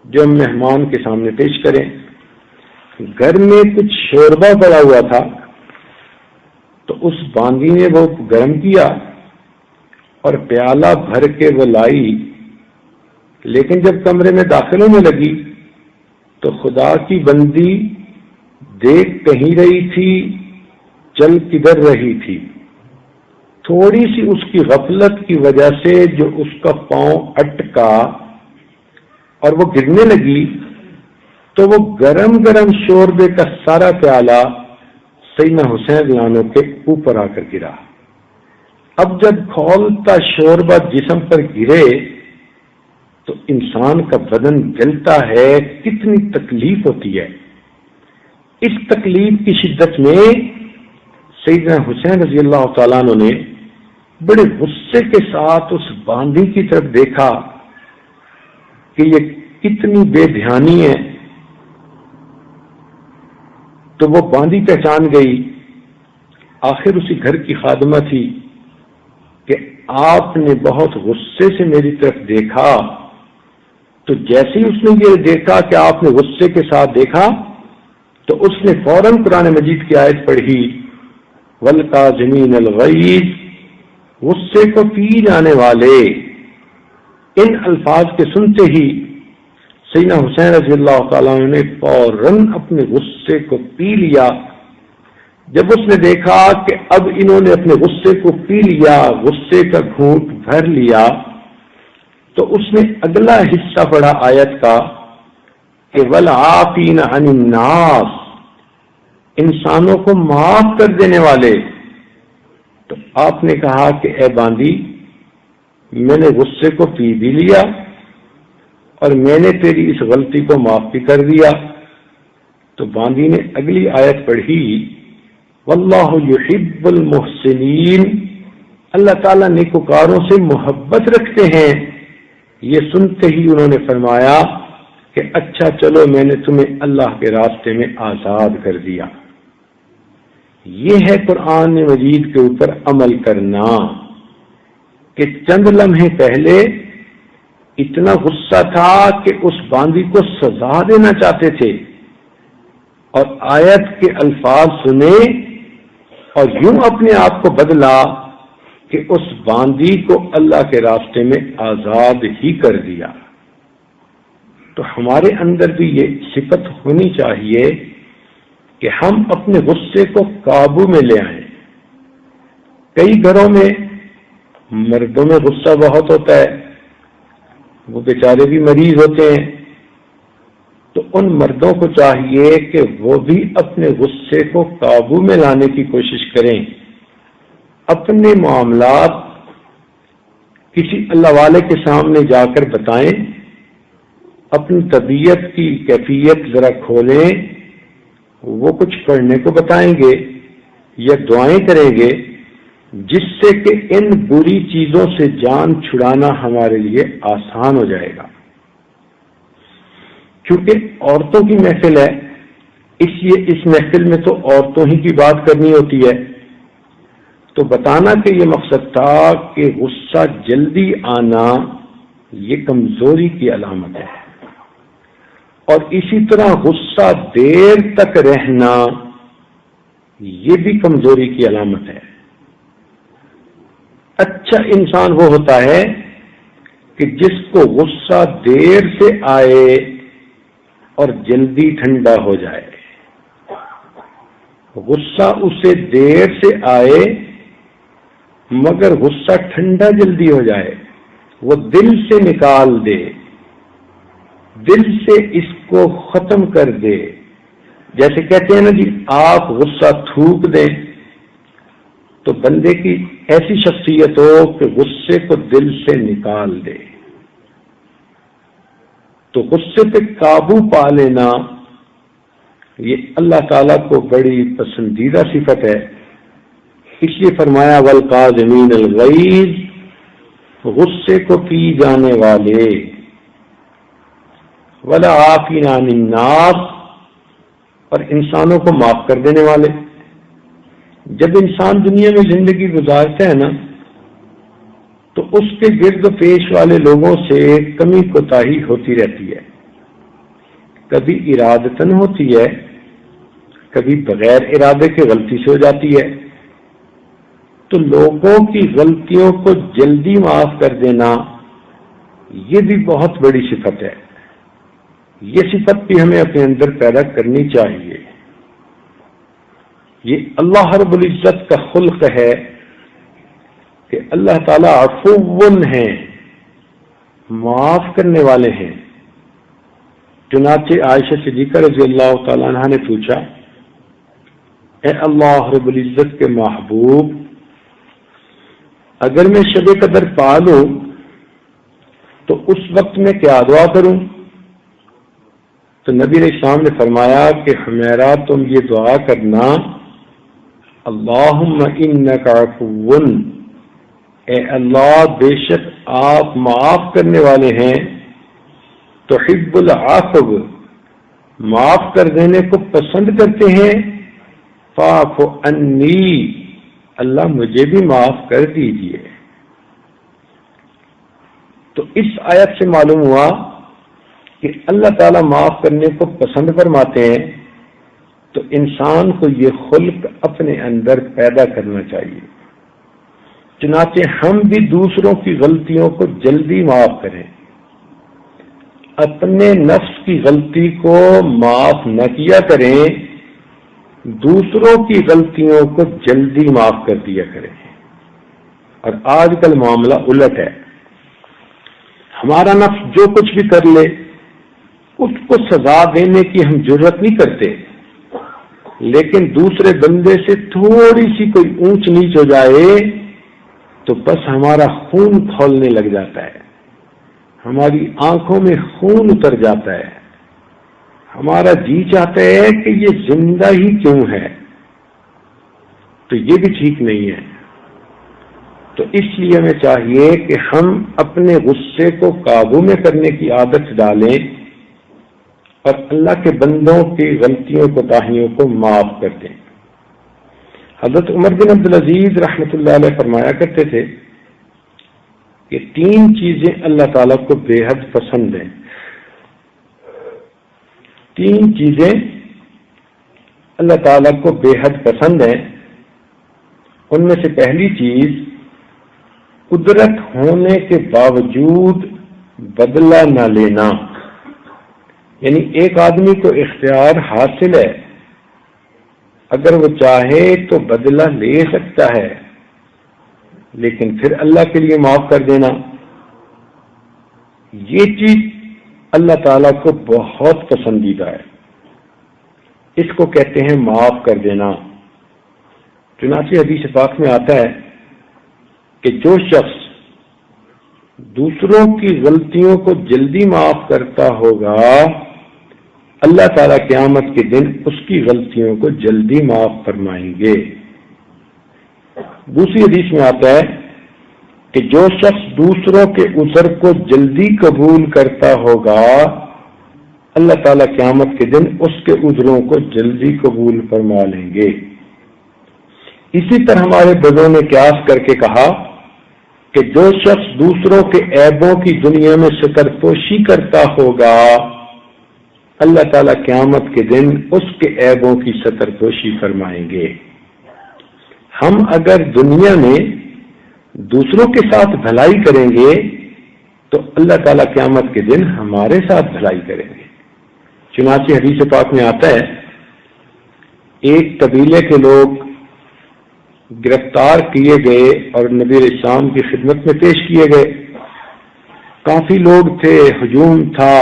جو ہم مہمان کے سامنے پیش کریں۔ گھر میں کچھ شوربہ پڑا ہوا تھا تو اس باندی نے وہ گرم کیا اور پیالہ بھر کے وہ لائی، لیکن جب کمرے میں داخل ہونے لگی تو خدا کی بندی دیکھ کہیں رہی تھی، چل کدھر رہی تھی۔ تھوڑی سی اس کی غفلت کی وجہ سے جو اس کا پاؤں اٹکا اور وہ گرنے لگی تو وہ گرم گرم شوربے کا سارا پیالہ سیدنا حسین رضی اللہ عنہ کے اوپر آ کر گرا۔ اب جب کھولتا شوربہ جسم پر گرے تو انسان کا بدن جلتا ہے، کتنی تکلیف ہوتی ہے۔ اس تکلیف کی شدت میں سیدنا حسین رضی اللہ تعالیٰ عنہ نے بڑے غصے کے ساتھ اس باندی کی طرف دیکھا کہ یہ کتنی بے دھیانی ہے، تو وہ باندی پہچان گئی، آخر اسی گھر کی خادمہ تھی، کہ آپ نے بہت غصے سے میری طرف دیکھا۔ تو جیسے ہی اس نے یہ دیکھا کہ آپ نے غصے کے ساتھ دیکھا تو اس نے فوراً قرآن مجید کی آیت پڑھی، وَالْقَاظِمِينَ الْغَيْظَ، غصے کو پی جانے والے۔ ان الفاظ کے سنتے ہی سیدنا حسین رضی اللہ تعالیٰ عنہ نے فوراً اپنے غصے کو پی لیا۔ جب اس نے دیکھا کہ اب انہوں نے اپنے غصے کو پی لیا، غصے کا گھونٹ بھر لیا، تو اس نے اگلا حصہ پڑھا آیت کا کہ وَالْعَافِينَ عَنِ النَّاسِ، انسانوں کو معاف کر دینے والے۔ تو آپ نے کہا کہ اے باندی، میں نے غصے کو پی بھی لیا اور میں نے تیری اس غلطی کو معاف بھی کر دیا۔ تو باندی نے اگلی آیت پڑھی، واللہ یحب المحسنین، اللہ تعالیٰ نیکوکاروں سے محبت رکھتے ہیں۔ یہ سنتے ہی انہوں نے فرمایا کہ اچھا چلو میں نے تمہیں اللہ کے راستے میں آزاد کر دیا۔ یہ ہے قرآن مجید کے اوپر عمل کرنا، کہ چند لمحے پہلے اتنا غصہ تھا کہ اس باندی کو سزا دینا چاہتے تھے، اور آیت کے الفاظ سنے اور یوں اپنے آپ کو بدلا کہ اس باندی کو اللہ کے راستے میں آزاد ہی کر دیا۔ تو ہمارے اندر بھی یہ صفت ہونی چاہیے کہ ہم اپنے غصے کو قابو میں لے آئیں۔ کئی گھروں میں مردوں میں غصہ بہت ہوتا ہے، وہ بیچارے بھی مریض ہوتے ہیں، تو ان مردوں کو چاہیے کہ وہ بھی اپنے غصے کو قابو میں لانے کی کوشش کریں، اپنے معاملات کسی اللہ والے کے سامنے جا کر بتائیں، اپنی طبیعت کی کیفیت ذرا کھولیں، وہ کچھ پڑھنے کو بتائیں گے یا دعائیں کریں گے، جس سے کہ ان بری چیزوں سے جان چھڑانا ہمارے لیے آسان ہو جائے گا۔ کیونکہ عورتوں کی محفل ہے، اس محفل میں تو عورتوں ہی کی بات کرنی ہوتی ہے، تو بتانا کہ یہ مقصد تھا کہ غصہ جلدی آنا یہ کمزوری کی علامت ہے، اور اسی طرح غصہ دیر تک رہنا یہ بھی کمزوری کی علامت ہے۔ اچھا انسان وہ ہوتا ہے کہ جس کو غصہ دیر سے آئے اور جلدی ٹھنڈا ہو جائے۔ غصہ اسے دیر سے آئے مگر غصہ ٹھنڈا جلدی ہو جائے، وہ دل سے نکال دے، دل سے اس کو ختم کر دے. جیسے کہتے ہیں نا جی، آپ غصہ تھوک دیں تو بندے کی ایسی شخصیت ہو کہ غصے کو دل سے نکال دے. تو غصے پہ قابو پا لینا یہ اللہ تعالیٰ کو بڑی پسندیدہ صفت ہے. اس لیے فرمایا والقاظمین الغیظ، غصے کو پی جانے والے، والعافین عن الناس، اور انسانوں کو معاف کر دینے والے. جب انسان دنیا میں زندگی گزارتا ہے نا تو اس کے گرد و پیش والے لوگوں سے کمی کوتاہی ہوتی رہتی ہے. کبھی ارادتاً ہوتی ہے، کبھی بغیر ارادے کے غلطی سے ہو جاتی ہے. تو لوگوں کی غلطیوں کو جلدی معاف کر دینا یہ بھی بہت بڑی صفت ہے. یہ صفت بھی ہمیں اپنے اندر پیدا کرنی چاہیے. یہ اللہ رب العزت کا خلق ہے کہ اللہ تعالیٰ عفو ہیں، معاف کرنے والے ہیں. چنانچہ عائشہ صدیقہ رضی اللہ تعالیٰ عنہ نے پوچھا، اے اللہ رب العزت کے محبوب، اگر میں شب قدر پا لوں تو اس وقت میں کیا دعا کروں؟ تو نبی علیہ السلام نے فرمایا کہ حمیرہ تم یہ دعا کرنا، اللہم انک عفو، اے اللہ بے شک آپ معاف کرنے والے ہیں، تحب العفو، معاف کر دینے کو پسند کرتے ہیں، فاعف عنی، اللہ مجھے بھی معاف کر دیجئے. تو اس آیت سے معلوم ہوا کہ اللہ تعالیٰ معاف کرنے کو پسند فرماتے ہیں. تو انسان کو یہ خلق اپنے اندر پیدا کرنا چاہیے. چنانچہ ہم بھی دوسروں کی غلطیوں کو جلدی معاف کریں، اپنے نفس کی غلطی کو معاف نہ کیا کریں، دوسروں کی غلطیوں کو جلدی معاف کر دیا کریں. اور آج کل معاملہ الٹ ہے. ہمارا نفس جو کچھ بھی کر لے اس کو سزا دینے کی ہم جرت نہیں کرتے، لیکن دوسرے بندے سے تھوڑی سی کوئی اونچ نیچ ہو جائے تو بس ہمارا خون کھولنے لگ جاتا ہے، ہماری آنکھوں میں خون اتر جاتا ہے، ہمارا جی چاہتا ہے کہ یہ زندہ ہی کیوں ہے. تو یہ بھی ٹھیک نہیں ہے. تو اس لیے ہمیں چاہیے کہ ہم اپنے غصے کو قابو میں کرنے کی عادت ڈالیں اور اللہ کے بندوں کی غلطیوں کوتاہیوں کو معاف کر دیں. حضرت عمر بن عبدالعزیز رحمۃ اللہ علیہ فرمایا کرتے تھے کہ 3 چیزیں اللہ تعالیٰ کو بے حد پسند ہیں. 3 چیزیں اللہ تعالیٰ کو بے حد پسند ہیں. ان میں سے پہلی چیز قدرت ہونے کے باوجود بدلہ نہ لینا. یعنی ایک آدمی کو اختیار حاصل ہے، اگر وہ چاہے تو بدلہ لے سکتا ہے، لیکن پھر اللہ کے لیے معاف کر دینا، یہ چیز اللہ تعالیٰ کو بہت پسندیدہ ہے. اس کو کہتے ہیں معاف کر دینا. چنانچہ حدیث پاک میں آتا ہے کہ جو شخص دوسروں کی غلطیوں کو جلدی معاف کرتا ہوگا، اللہ تعالیٰ قیامت کے دن اس کی غلطیوں کو جلدی معاف فرمائیں گے. دوسری حدیث میں آتا ہے کہ جو شخص دوسروں کے عذر کو جلدی قبول کرتا ہوگا، اللہ تعالیٰ قیامت کے دن اس کے عذروں کو جلدی قبول فرما لیں گے. اسی طرح ہمارے بزرگوں نے قیاس کر کے کہا کہ جو شخص دوسروں کے عیبوں کی دنیا میں ستر پوشی کرتا ہوگا، اللہ تعالیٰ قیامت کے دن اس کے عیبوں کی ستر پوشی فرمائیں گے. ہم اگر دنیا میں دوسروں کے ساتھ بھلائی کریں گے تو اللہ تعالیٰ قیامت کے دن ہمارے ساتھ بھلائی کریں گے. چنانچہ حدیث پاک میں آتا ہے ایک قبیلے کے لوگ گرفتار کیے گئے اور نبی علیہ السلام کی خدمت میں پیش کیے گئے. کافی لوگ تھے، ہجوم تھا،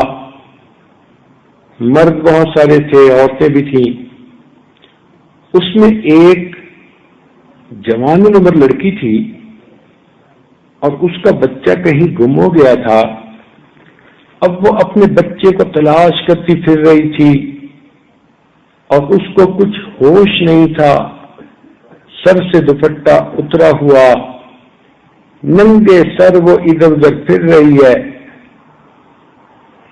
مرد بہت سارے تھے، عورتیں بھی تھیں. اس میں ایک جوان عمر لڑکی تھی اور اس کا بچہ کہیں گم ہو گیا تھا. اب وہ اپنے بچے کو تلاش کرتی پھر رہی تھی اور اس کو کچھ ہوش نہیں تھا. سر سے دوپٹہ اترا ہوا، ننگے سر وہ ادھر ادھر پھر رہی ہے.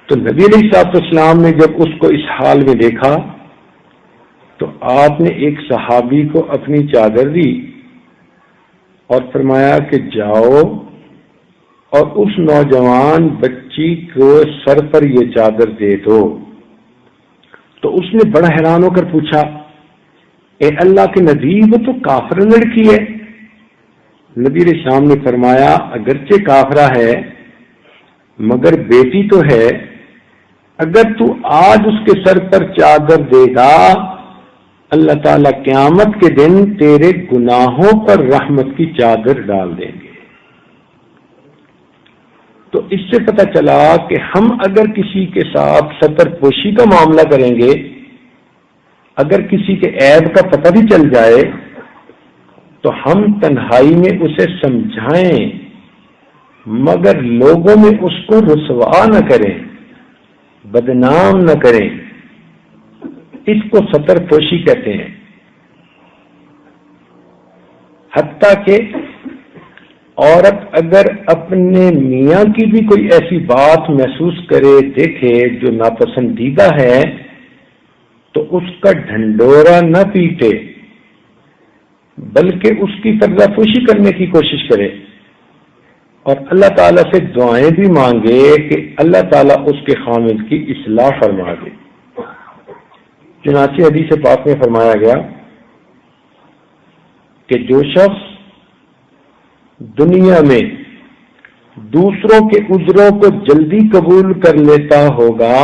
تو نبی علیہ الصلوۃ والسلام نے جب اس کو اس حال میں دیکھا تو آپ نے ایک صحابی کو اپنی چادر دی اور فرمایا کہ جاؤ اور اس نوجوان بچی کو سر پر یہ چادر دے دو. تو اس نے بڑا حیران ہو کر پوچھا، اے اللہ کے نبی، وہ تو کافر لڑکی ہے. نبی علیہ السلام نے فرمایا اگرچہ کافرہ ہے مگر بیٹی تو ہے. اگر تو آج اس کے سر پر چادر دے گا اللہ تعالیٰ قیامت کے دن تیرے گناہوں پر رحمت کی چادر ڈال دیں گے. تو اس سے پتہ چلا کہ ہم اگر کسی کے ساتھ ستر پوشی کا معاملہ کریں گے، اگر کسی کے عیب کا پتہ بھی چل جائے تو ہم تنہائی میں اسے سمجھائیں مگر لوگوں میں اس کو رسوا نہ کریں، بدنام نہ کریں. اس کو ستر پوشی کہتے ہیں. حتیٰ کہ عورت اگر اپنے میاں کی بھی کوئی ایسی بات محسوس کرے، دیکھے جو ناپسندیدہ ہے تو اس کا ڈھنڈورا نہ پیٹے بلکہ اس کی پردہ پوشی کرنے کی کوشش کرے اور اللہ تعالیٰ سے دعائیں بھی مانگے کہ اللہ تعالیٰ اس کے خامد کی اصلاح فرما دے. چنانچہ حدیث پاک میں فرمایا گیا کہ جو شخص دنیا میں دوسروں کے عذروں کو جلدی قبول کر لیتا ہوگا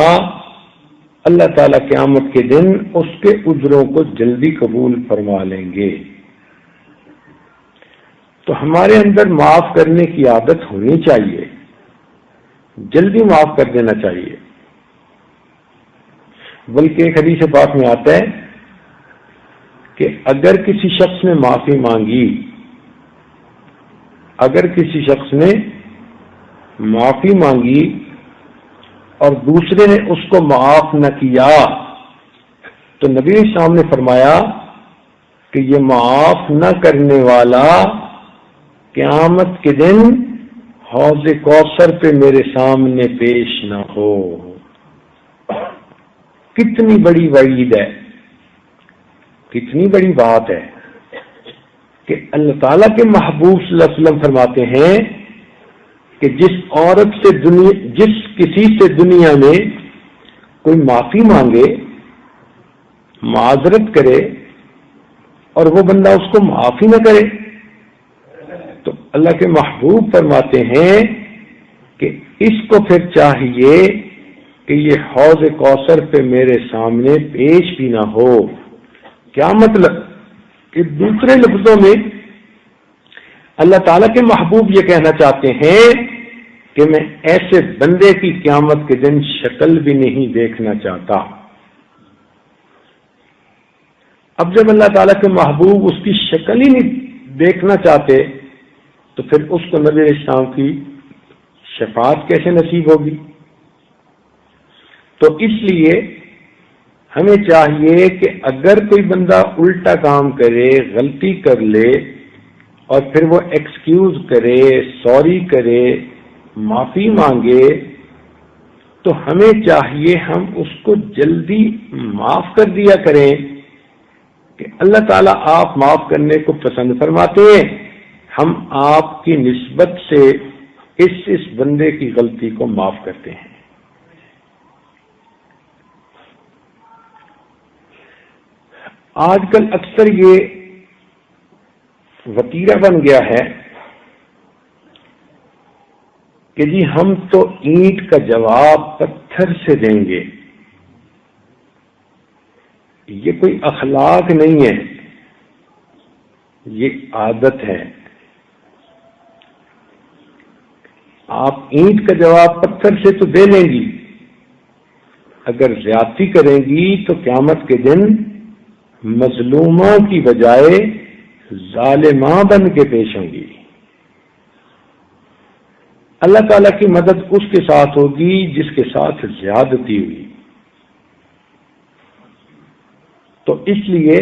اللہ تعالیٰ قیامت کے دن اس کے عذروں کو جلدی قبول فرما لیں گے. تو ہمارے اندر معاف کرنے کی عادت ہونی چاہیے، جلدی معاف کر دینا چاہیے. بلکہ ایک حدیث پاک میں آتا ہے کہ اگر کسی شخص نے معافی مانگی، اگر کسی شخص نے معافی مانگی اور دوسرے نے اس کو معاف نہ کیا تو نبی اسلام نے فرمایا کہ یہ معاف نہ کرنے والا قیامت کے دن حوض کوثر پہ میرے سامنے پیش نہ ہو. کتنی بڑی وعید ہے، کتنی بڑی بات ہے کہ اللہ تعالیٰ کے محبوب صلی اللہ علیہ وسلم فرماتے ہیں کہ جس کسی سے دنیا میں کوئی معافی مانگے، معذرت کرے اور وہ بندہ اس کو معافی نہ کرے تو اللہ کے محبوب فرماتے ہیں کہ اس کو پھر چاہیے کہ یہ حوض کوثر پہ میرے سامنے پیش بھی نہ ہو. کیا مطلب کہ دوسرے لفظوں میں اللہ تعالیٰ کے محبوب یہ کہنا چاہتے ہیں کہ میں ایسے بندے کی قیامت کے دن شکل بھی نہیں دیکھنا چاہتا. اب جب اللہ تعالیٰ کے محبوب اس کی شکل ہی نہیں دیکھنا چاہتے تو پھر اس کو نبی علیہ السلام کی شفاعت کیسے نصیب ہوگی؟ تو اس لیے ہمیں چاہیے کہ اگر کوئی بندہ الٹا کام کرے، غلطی کر لے اور پھر وہ ایکسکیوز کرے، سوری کرے، معافی مانگے تو ہمیں چاہیے ہم اس کو جلدی معاف کر دیا کریں کہ اللہ تعالیٰ آپ معاف کرنے کو پسند فرماتے ہیں، ہم آپ کی نسبت سے اس بندے کی غلطی کو معاف کرتے ہیں. آج کل اکثر یہ وتیرہ بن گیا ہے کہ جی ہم تو اینٹ کا جواب پتھر سے دیں گے. یہ کوئی اخلاق نہیں ہے، یہ عادت ہے. آپ اینٹ کا جواب پتھر سے تو دے لیں گی، اگر زیادتی کریں گی تو قیامت کے دن مظلومہ کی بجائے ظالمہ بن کے پیش ہوں گی۔ اللہ تعالیٰ کی مدد اس کے ساتھ ہوگی جس کے ساتھ زیادتی ہوئی۔ تو اس لیے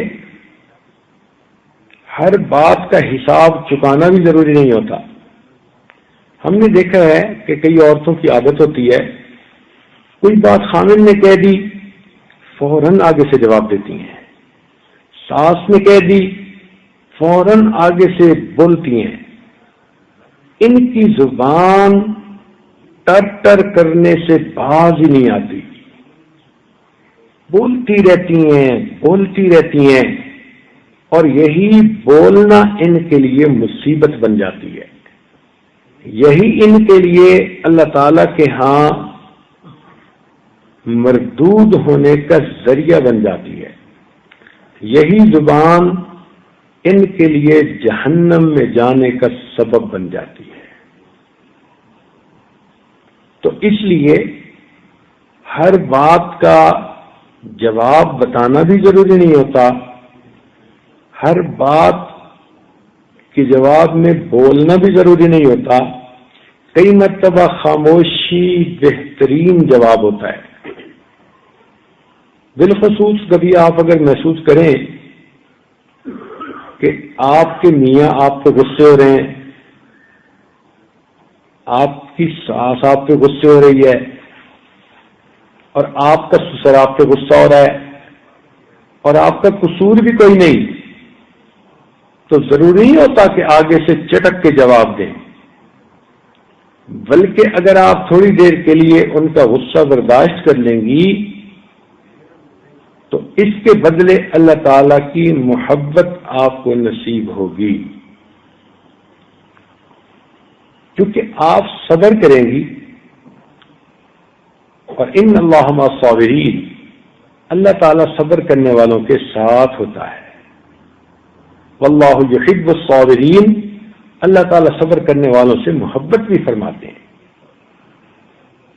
ہر بات کا حساب چکانا بھی ضروری نہیں ہوتا۔ ہم نے دیکھا ہے کہ کئی عورتوں کی عادت ہوتی ہے، کوئی بات خامن نے کہہ دی فوراً آگے سے جواب دیتی ہیں، ساس نے کہہ دی فوراً آگے سے بولتی ہیں۔ ان کی زبان ٹر ٹر کرنے سے باز ہی نہیں آتی، بولتی رہتی ہیں، اور یہی بولنا ان کے لیے مصیبت بن جاتی ہے، یہی ان کے لیے اللہ تعالی کے ہاں مردود ہونے کا ذریعہ بن جاتی ہے، یہی زبان ان کے لیے جہنم میں جانے کا سبب بن جاتی ہے۔ تو اس لیے ہر بات کا جواب بتانا بھی ضروری نہیں ہوتا، ہر بات کے جواب میں بولنا بھی ضروری نہیں ہوتا، کئی مرتبہ خاموشی بہترین جواب ہوتا ہے۔ بالخصوص کبھی آپ اگر محسوس کریں کہ آپ کے میاں آپ پہ غصے ہو رہے ہیں، آپ کی ساس آپ پہ غصے ہو رہی ہے، اور آپ کا سسر آپ پہ غصہ ہو رہا ہے، اور آپ کا قصور بھی کوئی نہیں، تو ضروری نہیں ہوتا کہ آگے سے چٹک کے جواب دیں، بلکہ اگر آپ تھوڑی دیر کے لیے ان کا غصہ برداشت کر لیں گی تو اس کے بدلے اللہ تعالی کی محبت آپ کو نصیب ہوگی، کیونکہ آپ صبر کریں گی، اور ان اللہ مع الصابرین، اللہ تعالیٰ صبر کرنے والوں کے ساتھ ہوتا ہے، واللہ یحب الصابرین، اللہ تعالیٰ صبر کرنے والوں سے محبت بھی فرماتے ہیں۔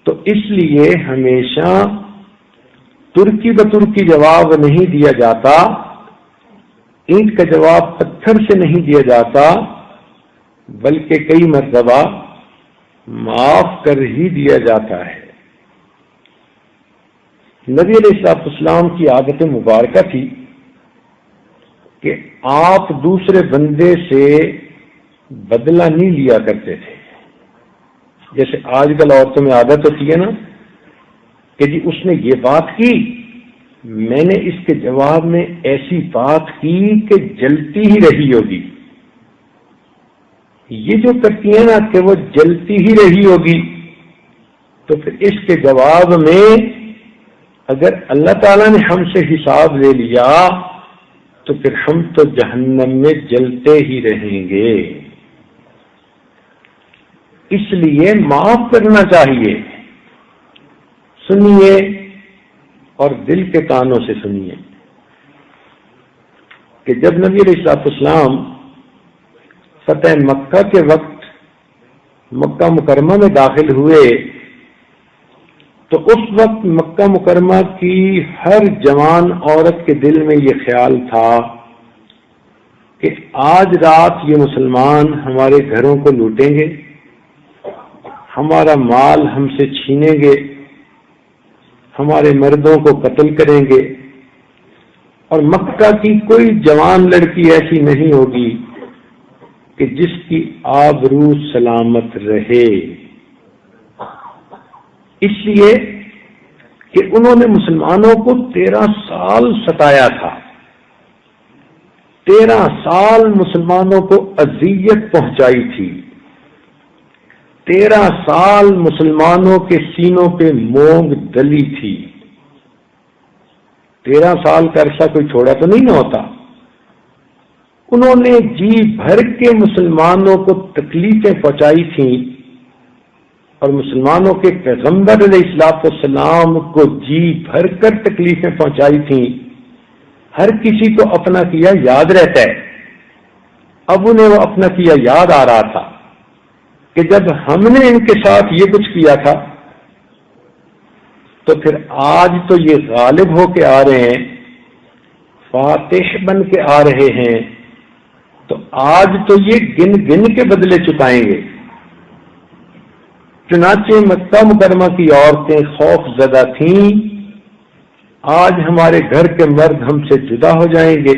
تو اس لیے ہمیشہ ترکی بترکی جواب نہیں دیا جاتا، اینٹ کا جواب پتھر سے نہیں دیا جاتا، بلکہ کئی مرتبہ معاف کر ہی دیا جاتا ہے۔ نبی علیہ السلام کی عادت مبارکہ تھی کہ آپ دوسرے بندے سے بدلہ نہیں لیا کرتے تھے، جیسے آج کل عورتوں میں عادت ہوتی ہے نا کہ جی اس نے یہ بات کی، میں نے اس کے جواب میں ایسی بات کی کہ جلتی ہی رہی ہوگی، یہ جو کرتی ہیں نا کہ وہ جلتی ہی رہی ہوگی، تو پھر اس کے جواب میں اگر اللہ تعالیٰ نے ہم سے حساب لے لیا تو پھر ہم تو جہنم میں جلتے ہی رہیں گے۔ اس لیے معاف کرنا چاہیے۔ سنیے اور دل کے کانوں سے سنیے کہ جب نبی علیہ السلام فتح مکہ کے وقت مکہ مکرمہ میں داخل ہوئے تو اس وقت مکہ مکرمہ کی ہر جوان عورت کے دل میں یہ خیال تھا کہ آج رات یہ مسلمان ہمارے گھروں کو لوٹیں گے، ہمارا مال ہم سے چھینیں گے، ہمارے مردوں کو قتل کریں گے، اور مکہ کی کوئی جوان لڑکی ایسی نہیں ہوگی کہ جس کی آبرو سلامت رہے، اس لیے کہ انہوں نے مسلمانوں کو 13 سال ستایا تھا، 13 سال مسلمانوں کو اذیت پہنچائی تھی، 13 سال مسلمانوں کے سینوں پہ مونگ دلی تھی۔ 13 سال کا عرصہ کوئی چھوڑا تو نہیں نہ ہوتا۔ انہوں نے جی بھر کے مسلمانوں کو تکلیفیں پہنچائی تھیں، اور مسلمانوں کے پیغمبر علیہ السلام کو جی بھر کر تکلیفیں پہنچائی تھیں۔ ہر کسی کو اپنا کیا یاد رہتا ہے، اب انہیں وہ اپنا کیا یاد آ رہا تھا، کہ جب ہم نے ان کے ساتھ یہ کچھ کیا تھا تو پھر آج تو یہ غالب ہو کے آ رہے ہیں، فاتح بن کے آ رہے ہیں، تو آج تو یہ گن گن کے بدلے چکائیں گے۔ چنانچہ مکہ مکرمہ کی عورتیں خوف زدہ تھیں، آج ہمارے گھر کے مرد ہم سے جدا ہو جائیں گے،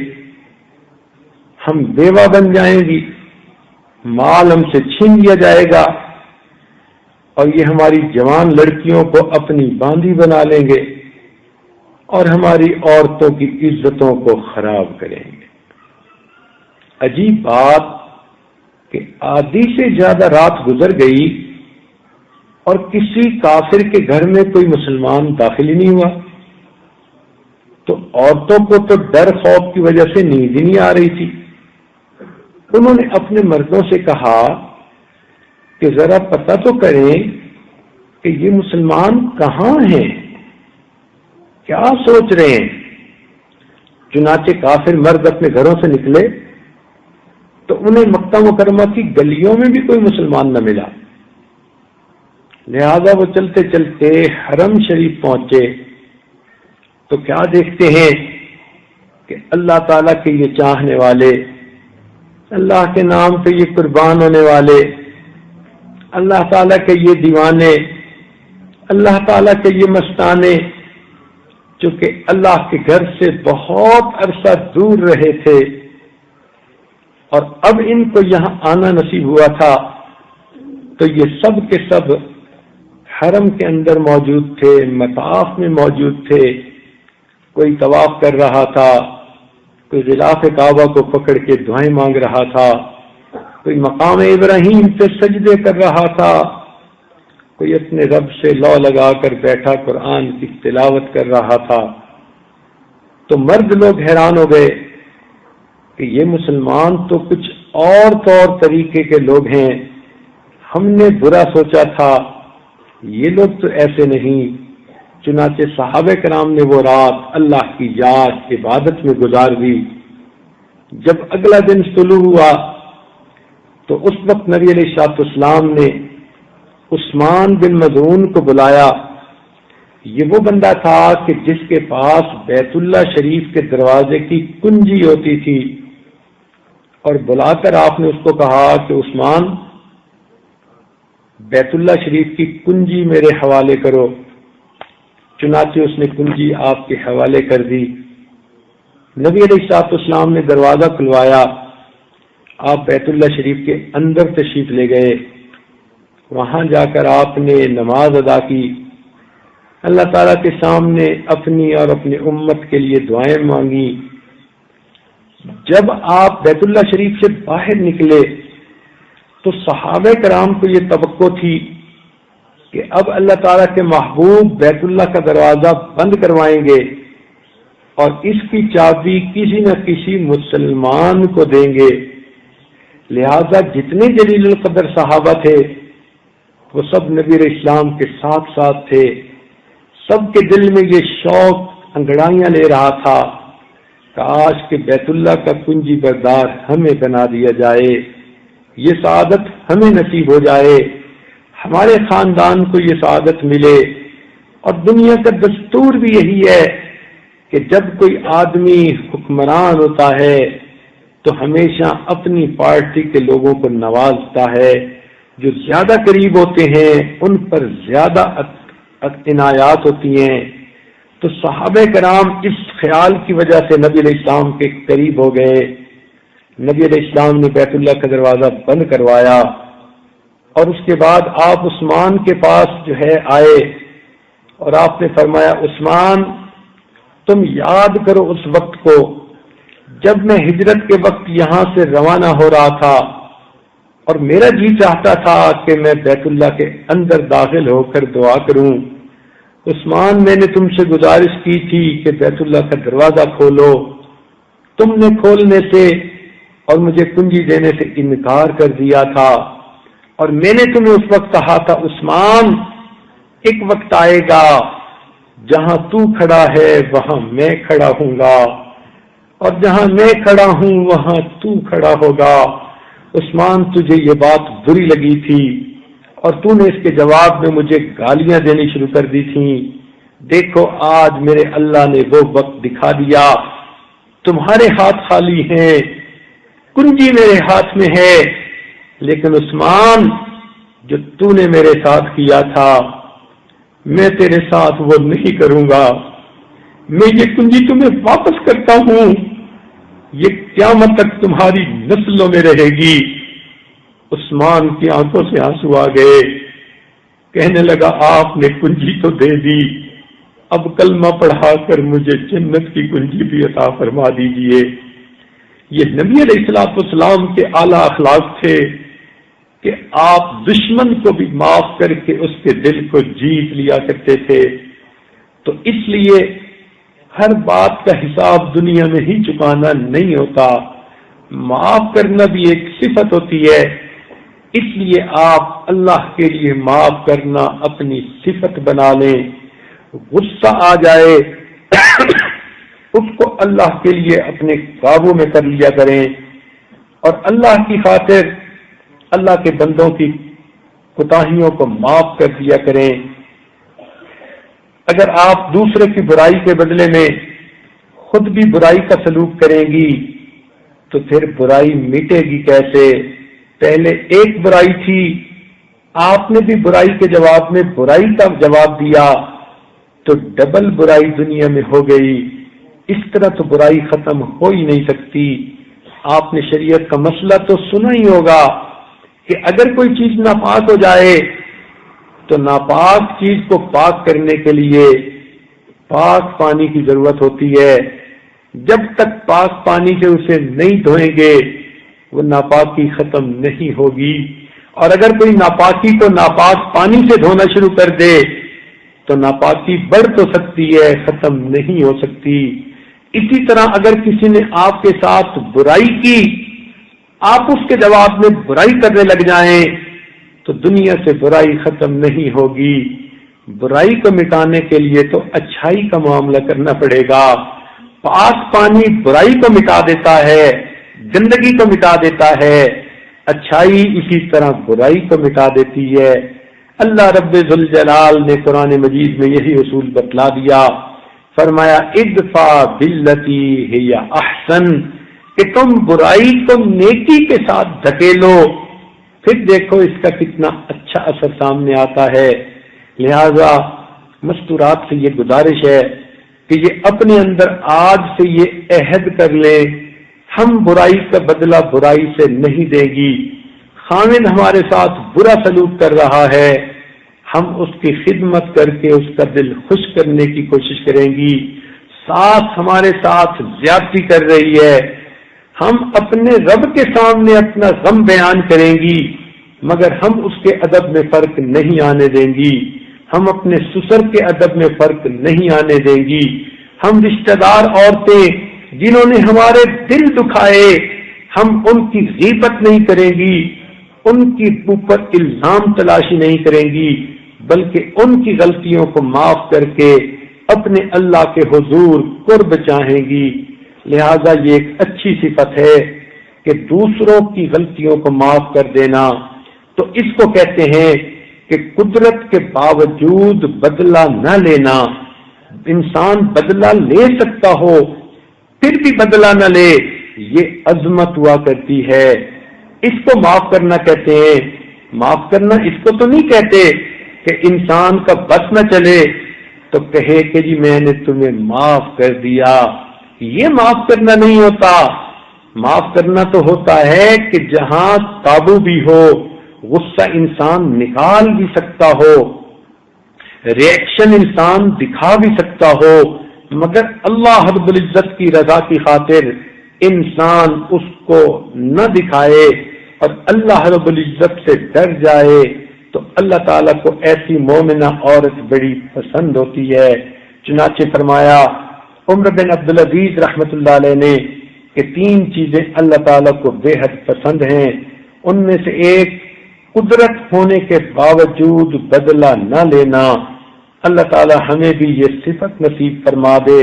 ہم بیوہ بن جائیں گی، مال ہم سے چھین لیا جائے گا، اور یہ ہماری جوان لڑکیوں کو اپنی باندھی بنا لیں گے اور ہماری عورتوں کی عزتوں کو خراب کریں گے۔ عجیب بات کہ آدھی سے زیادہ رات گزر گئی اور کسی کافر کے گھر میں کوئی مسلمان داخل ہی نہیں ہوا، تو عورتوں کو تو ڈر خوف کی وجہ سے نیند ہی نہیں آ رہی تھی۔ انہوں نے اپنے مردوں سے کہا کہ ذرا پتہ تو کریں کہ یہ مسلمان کہاں ہیں، کیا سوچ رہے ہیں۔ چنانچہ کافر مرد اپنے گھروں سے نکلے تو انہیں مکہ مکرمہ کی گلیوں میں بھی کوئی مسلمان نہ ملا، لہذا وہ چلتے چلتے حرم شریف پہنچے تو کیا دیکھتے ہیں کہ اللہ تعالیٰ کے یہ چاہنے والے، اللہ کے نام پہ یہ قربان ہونے والے، اللہ تعالیٰ کے یہ دیوانے، اللہ تعالیٰ کے یہ مستانے، جو کہ اللہ کے گھر سے بہت عرصہ دور رہے تھے اور اب ان کو یہاں آنا نصیب ہوا تھا، تو یہ سب کے سب حرم کے اندر موجود تھے، مطاف میں موجود تھے، کوئی طواف کر رہا تھا، کوئی غلاف کعبہ کو پکڑ کے دعائیں مانگ رہا تھا، کوئی مقام ابراہیم پہ سجدے کر رہا تھا، کوئی اپنے رب سے لو لگا کر بیٹھا قرآن کی تلاوت کر رہا تھا۔ تو مرد لوگ حیران ہو گئے کہ یہ مسلمان تو کچھ اور طور طریقے کے لوگ ہیں، ہم نے برا سوچا تھا، یہ لوگ تو ایسے نہیں۔ چنانچہ صحابہ کرام نے وہ رات اللہ کی یاد عبادت میں گزار دی۔ جب اگلا دن طلوع ہوا تو اس وقت نبی علیہ السلام نے عثمان بن مظعون کو بلایا۔ یہ وہ بندہ تھا کہ جس کے پاس بیت اللہ شریف کے دروازے کی کنجی ہوتی تھی، اور بلا کر آپ نے اس کو کہا کہ عثمان، بیت اللہ شریف کی کنجی میرے حوالے کرو۔ چنانچہ اس نے کنجی آپ کے حوالے کر دی۔ نبی علیہ السلام نے دروازہ کھلوایا، آپ بیت اللہ شریف کے اندر تشریف لے گئے۔ وہاں جا کر آپ نے نماز ادا کی، اللہ تعالیٰ کے سامنے اپنی اور اپنی امت کے لیے دعائیں مانگی۔ جب آپ بیت اللہ شریف سے باہر نکلے تو صحابہ کرام کو یہ توقع تھی کہ اب اللہ تعالیٰ کے محبوب بیت اللہ کا دروازہ بند کروائیں گے اور اس کی چابی کسی نہ کسی مسلمان کو دیں گے۔ لہذا جتنے جلیل القدر صحابہ تھے وہ سب نبی علیہ السلام کے ساتھ ساتھ تھے۔ سب کے دل میں یہ شوق انگڑائیاں لے رہا تھا، کاش کہ بیت اللہ کا کنجی بردار ہمیں بنا دیا جائے، یہ سعادت ہمیں نصیب ہو جائے، ہمارے خاندان کو یہ سعادت ملے۔ اور دنیا کا دستور بھی یہی ہے کہ جب کوئی آدمی حکمران ہوتا ہے تو ہمیشہ اپنی پارٹی کے لوگوں کو نوازتا ہے، جو زیادہ قریب ہوتے ہیں ان پر زیادہ عنایات ہوتی ہیں۔ تو صحابہ کرام اس خیال کی وجہ سے نبی علیہ السلام کے قریب ہو گئے۔ نبی علیہ السلام نے بیت اللہ کا دروازہ بند کروایا اور اس کے بعد آپ عثمان کے پاس آئے اور آپ نے فرمایا، عثمان تم یاد کرو اس وقت کو جب میں ہجرت کے وقت یہاں سے روانہ ہو رہا تھا اور میرا جی چاہتا تھا کہ میں بیت اللہ کے اندر داخل ہو کر دعا کروں۔ عثمان میں نے تم سے گزارش کی تھی کہ بیت اللہ کا دروازہ کھولو، تم نے کھولنے سے اور مجھے کنجی دینے سے انکار کر دیا تھا، اور میں نے تمہیں اس وقت کہا تھا عثمان ایک وقت آئے گا جہاں تو کھڑا ہے وہاں میں کھڑا ہوں گا، اور جہاں میں کھڑا ہوں وہاں تو کھڑا ہوگا، عثمان تجھے یہ بات بری لگی تھی اور تو نے اس کے جواب میں مجھے گالیاں دینی شروع کر دی تھیں، دیکھو آج میرے اللہ نے وہ وقت دکھا دیا، تمہارے ہاتھ خالی ہیں، کنجی میرے ہاتھ میں ہے، لیکن عثمان جو تو نے میرے ساتھ کیا تھا میں تیرے ساتھ وہ نہیں کروں گا، میں یہ کنجی تمہیں واپس کرتا ہوں، یہ قیامت تک تمہاری نسلوں میں رہے گی۔ عثمان کی آنکھوں سے آنسو آ گئے، کہنے لگا آپ نے کنجی تو دے دی، اب کلمہ پڑھا کر مجھے جنت کی کنجی بھی عطا فرما دیجئے۔ یہ نبی علیہ الصلوۃ والسلام کے اعلیٰ اخلاق تھے کہ آپ دشمن کو بھی معاف کر کے اس کے دل کو جیت لیا کرتے تھے۔ تو اس لیے ہر بات کا حساب دنیا میں ہی چکانا نہیں ہوتا، معاف کرنا بھی ایک صفت ہوتی ہے، اس لیے آپ اللہ کے لیے معاف کرنا اپنی صفت بنا لیں۔ غصہ آ جائے اس کو اللہ کے لیے اپنے قابو میں کر لیا کریں، اور اللہ کی خاطر اللہ کے بندوں کی کوتاہیوں کو معاف کر دیا کریں۔ اگر آپ دوسرے کی برائی کے بدلے میں خود بھی برائی کا سلوک کریں گی تو پھر برائی مٹے گی کیسے؟ پہلے ایک برائی تھی، آپ نے بھی برائی کے جواب میں برائی کا جواب دیا تو ڈبل برائی دنیا میں ہو گئی۔ اس طرح تو برائی ختم ہو ہی نہیں سکتی۔ آپ نے شریعت کا مسئلہ تو سنا ہی ہوگا کہ اگر کوئی چیز ناپاک ہو جائے تو ناپاک چیز کو پاک کرنے کے لیے پاک پانی کی ضرورت ہوتی ہے، جب تک پاک پانی سے اسے نہیں دھوئیں گے وہ ناپاکی ختم نہیں ہوگی، اور اگر کوئی ناپاکی کو ناپاک پانی سے دھونا شروع کر دے تو ناپاکی بڑھ تو سکتی ہے، ختم نہیں ہو سکتی۔ اسی طرح اگر کسی نے آپ کے ساتھ برائی کی، آپ اس کے جواب میں برائی کرنے لگ جائیں تو دنیا سے برائی ختم نہیں ہوگی۔ برائی کو مٹانے کے لیے تو اچھائی کا معاملہ کرنا پڑے گا۔ پاک پانی برائی کو مٹا دیتا ہے، گندگی کو مٹا دیتا ہے، اچھائی اسی طرح برائی کو مٹا دیتی ہے۔ اللہ رب ذوالجلال نے قرآن مجید میں یہی اصول بتلا دیا، فرمایا ادفع باللتی ہی احسن، کہ تم برائی کو نیکی کے ساتھ دھکیلو، پھر دیکھو اس کا کتنا اچھا اثر سامنے آتا ہے۔ لہذا مستورات سے یہ گزارش ہے کہ یہ اپنے اندر آج سے یہ عہد کر لیں، ہم برائی کا بدلہ برائی سے نہیں دیں گی۔ خاوند ہمارے ساتھ برا سلوک کر رہا ہے، ہم اس کی خدمت کر کے اس کا دل خوش کرنے کی کوشش کریں گی۔ ساس ہمارے ساتھ زیادتی کر رہی ہے، ہم اپنے رب کے سامنے اپنا غم بیان کریں گی، مگر ہم اس کے ادب میں فرق نہیں آنے دیں گی، ہم اپنے سسر کے ادب میں فرق نہیں آنے دیں گی۔ ہم رشتہ دار عورتیں جنہوں نے ہمارے دل دکھائے، ہم ان کی غیبت نہیں کریں گی، ان کی اوپر الزام تلاشی نہیں کریں گی، بلکہ ان کی غلطیوں کو معاف کر کے اپنے اللہ کے حضور قرب چاہیں گی۔ لہذا یہ ایک اچھی صفت ہے کہ دوسروں کی غلطیوں کو معاف کر دینا۔ تو اس کو کہتے ہیں کہ قدرت کے باوجود بدلہ نہ لینا۔ انسان بدلہ لے سکتا ہو پھر بھی بدلہ نہ لے، یہ عظمت ہوا کرتی ہے۔ اس کو معاف کرنا کہتے ہیں۔ معاف کرنا اس کو تو نہیں کہتے کہ انسان کا بس نہ چلے تو کہے کہ جی میں نے تمہیں معاف کر دیا، یہ معاف کرنا نہیں ہوتا۔ معاف کرنا تو ہوتا ہے کہ جہاں قابو بھی ہو، غصہ انسان نکال بھی سکتا ہو، ریئیکشن انسان دکھا بھی سکتا ہو، مگر اللہ رب العزت کی رضا کی خاطر انسان اس کو نہ دکھائے اور اللہ رب العزت سے ڈر جائے تو اللہ تعالیٰ کو ایسی مومنہ عورت بڑی پسند ہوتی ہے۔ چنانچہ فرمایا عمر بن عبدالعزیز رحمت اللہ علیہ نے کہ 3 چیزیں اللہ تعالیٰ کو بے حد پسند ہیں، ان میں سے ایک قدرت ہونے کے باوجود بدلہ نہ لینا۔ اللہ تعالیٰ ہمیں بھی یہ صفت نصیب فرما دے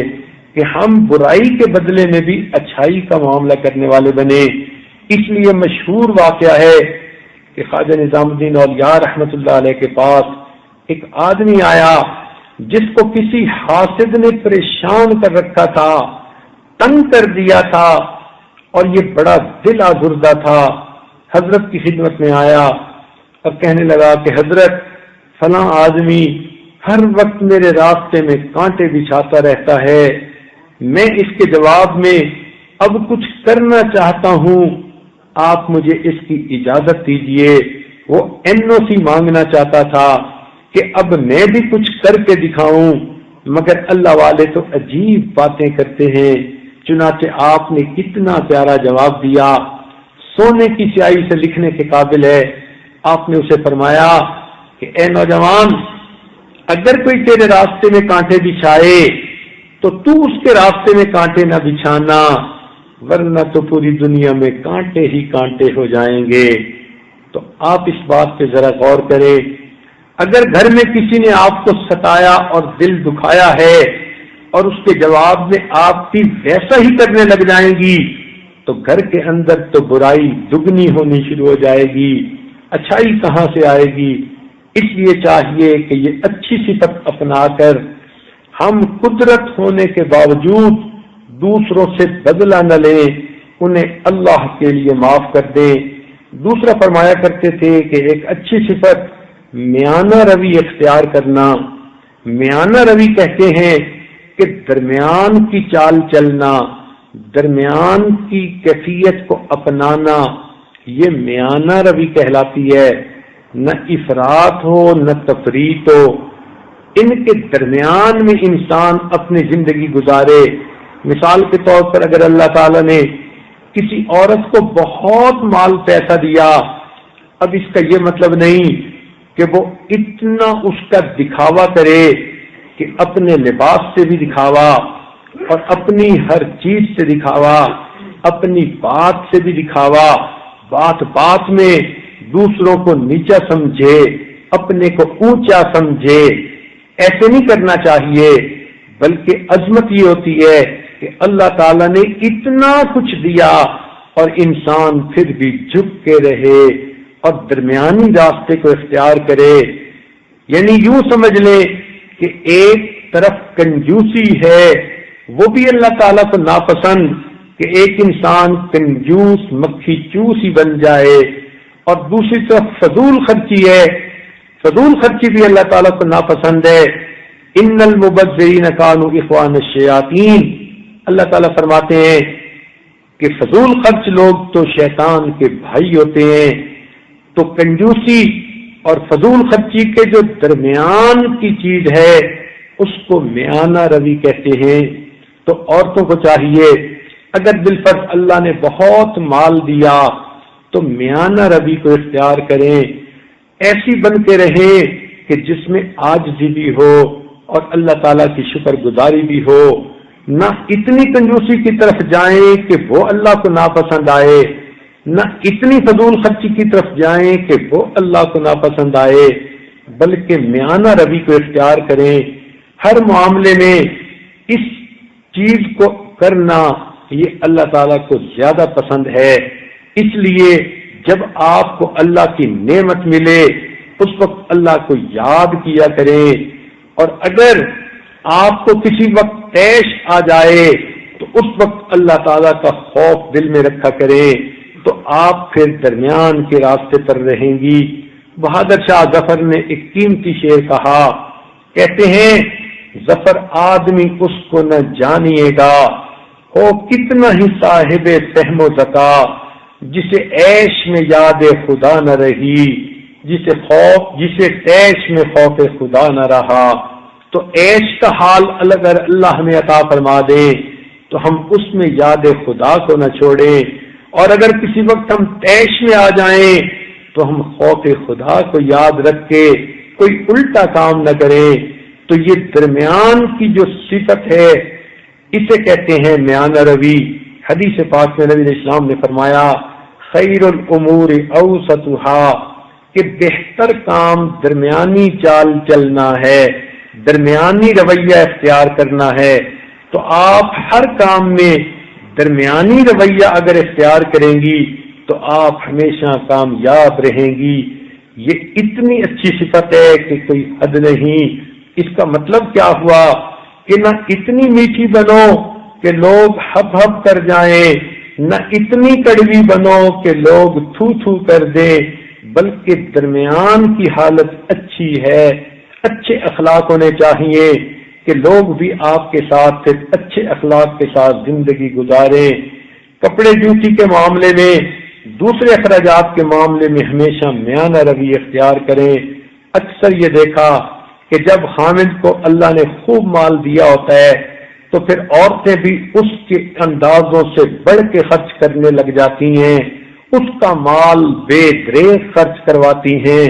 کہ ہم برائی کے بدلے میں بھی اچھائی کا معاملہ کرنے والے بنے۔ اس لیے مشہور واقعہ ہے کہ خواجہ نظام الدین اولیاء رحمت اللہ علیہ کے پاس ایک آدمی آیا جس کو کسی حاسد نے پریشان کر رکھا تھا، تنگ کر دیا تھا، اور یہ بڑا دل آزردہ تھا۔ حضرت کی خدمت میں آیا اور کہنے لگا کہ حضرت فلاں آدمی ہر وقت میرے راستے میں کانٹے بچھاتا رہتا ہے، میں اس کے جواب میں اب کچھ کرنا چاہتا ہوں، آپ مجھے اس کی اجازت دیجیے۔ وہ NOC مانگنا چاہتا تھا کہ اب میں بھی کچھ کر کے دکھاؤں، مگر اللہ والے تو عجیب باتیں کرتے ہیں۔ چنانچہ آپ نے کتنا پیارا جواب دیا، سونے کی سیاہی سے لکھنے کے قابل ہے۔ آپ نے اسے فرمایا کہ اے نوجوان، اگر کوئی تیرے راستے میں کانٹے بچھائے تو تو اس کے راستے میں کانٹے نہ بچھانا، ورنہ تو پوری دنیا میں کانٹے ہی کانٹے ہو جائیں گے۔ تو آپ اس بات پہ ذرا غور کریں، اگر گھر میں کسی نے آپ کو ستایا اور دل دکھایا ہے اور اس کے جواب میں آپ بھی ویسا ہی کرنے لگ جائیں گی تو گھر کے اندر تو برائی دگنی ہونی شروع ہو جائے گی، اچھائی کہاں سے آئے گی؟ اس لیے چاہیے کہ یہ اچھی صفت اپنا کر ہم قدرت ہونے کے باوجود دوسروں سے بدلہ نہ لیں، انہیں اللہ کے لیے معاف کر دیں۔ دوسرا فرمایا کرتے تھے کہ ایک اچھی صفت میانہ روی اختیار کرنا۔ میانہ روی کہتے ہیں کہ درمیان کی چال چلنا، درمیان کی کیفیت کو اپنانا، یہ میانہ روی کہلاتی ہے۔ نہ افراط ہو نہ تفریط ہو، ان کے درمیان میں انسان اپنی زندگی گزارے۔ مثال کے طور پر اگر اللہ تعالیٰ نے کسی عورت کو بہت مال پیسہ دیا، اب اس کا یہ مطلب نہیں کہ وہ اتنا اس کا دکھاوا کرے کہ اپنے لباس سے بھی دکھاوا اور اپنی ہر چیز سے دکھاوا، اپنی بات سے بھی دکھاوا، بات بات میں دوسروں کو نیچا سمجھے، اپنے کو اونچا سمجھے، ایسے نہیں کرنا چاہیے۔ بلکہ عظمت یہ ہوتی ہے کہ اللہ تعالیٰ نے اتنا کچھ دیا اور انسان پھر بھی جھک کے رہے اور درمیانی راستے کو اختیار کرے۔ یعنی یوں سمجھ لیں کہ ایک طرف کنجوسی ہے، وہ بھی اللہ تعالیٰ کو ناپسند کہ ایک انسان کنجوس مکھی چوس ہی بن جائے، اور دوسری طرف فضول خرچی ہے، فضول خرچی بھی اللہ تعالیٰ کو ناپسند ہے۔ ان المبذرین کانوا اخوان الشیاطین، اللہ تعالیٰ فرماتے ہیں کہ فضول خرچ لوگ تو شیطان کے بھائی ہوتے ہیں۔ تو کنجوسی اور فضول خرچی کے جو درمیان کی چیز ہے اس کو میانہ روی کہتے ہیں۔ تو عورتوں کو چاہیے اگر بالفرض اللہ نے بہت مال دیا تو میانہ روی کو اختیار کریں، ایسی بن کے رہیں کہ جس میں عاجزی بھی ہو اور اللہ تعالیٰ کی شکر گزاری بھی ہو، نہ اتنی کنجوسی کی طرف جائیں کہ وہ اللہ کو ناپسند آئے، نہ اتنی فضول خرچی کی طرف جائیں کہ وہ اللہ کو ناپسند آئے، بلکہ میانہ روی کو اختیار کریں۔ ہر معاملے میں اس چیز کو کرنا یہ اللہ تعالیٰ کو زیادہ پسند ہے۔ اس لیے جب آپ کو اللہ کی نعمت ملے اس وقت اللہ کو یاد کیا کریں، اور اگر آپ کو کسی وقت طیش آ جائے تو اس وقت اللہ تعالیٰ کا خوف دل میں رکھا کریں، تو آپ پھر درمیان کے راستے پر رہیں گی۔ بہادر شاہ ظفر نے ایک قیمتی شعر کہا، کہتے ہیں ظفر آدمی اس کو نہ جانیے گا، ہو کتنا ہی صاحب فہم و ذکا، جسے عیش میں یاد خدا نہ رہی، جسے طیش میں خوف خدا نہ رہا۔ تو عیش کا حال اگر اللہ ہمیں عطا فرما دے تو ہم اس میں یاد خدا کو نہ چھوڑیں، اور اگر کسی وقت ہم طیش میں آ جائیں تو ہم خوف خدا کو یاد رکھ کے کوئی الٹا کام نہ کریں۔ تو یہ درمیان کی جو صفت ہے اسے کہتے ہیں میانہ روی۔ حدیث پاک میں نبی علیہ السلام نے فرمایا خیر الامور اوسطها، کہ بہتر کام درمیانی چال چلنا ہے، درمیانی رویہ اختیار کرنا ہے۔ تو آپ ہر کام میں درمیانی رویہ اگر اختیار کریں گی تو آپ ہمیشہ کامیاب رہیں گی۔ یہ اتنی اچھی صفت ہے کہ کوئی حد نہیں۔ اس کا مطلب کیا ہوا کہ نہ اتنی میٹھی بنو کہ لوگ ہپ ہپ کر جائیں، نہ اتنی کڑوی بنو کہ لوگ تھو تھو کر دیں، بلکہ درمیان کی حالت اچھی ہے۔ اچھے اخلاق ہونے چاہیے کہ لوگ بھی آپ کے ساتھ اچھے اخلاق کے ساتھ زندگی گزاریں۔ کپڑے جوتی کے معاملے میں، دوسرے اخراجات کے معاملے میں ہمیشہ میانہ روی اختیار کریں۔ اکثر یہ دیکھا کہ جب خامد کو اللہ نے خوب مال دیا ہوتا ہے تو پھر عورتیں بھی اس کے اندازوں سے بڑھ کے خرچ کرنے لگ جاتی ہیں، اس کا مال بے دریغ خرچ کرواتی ہیں۔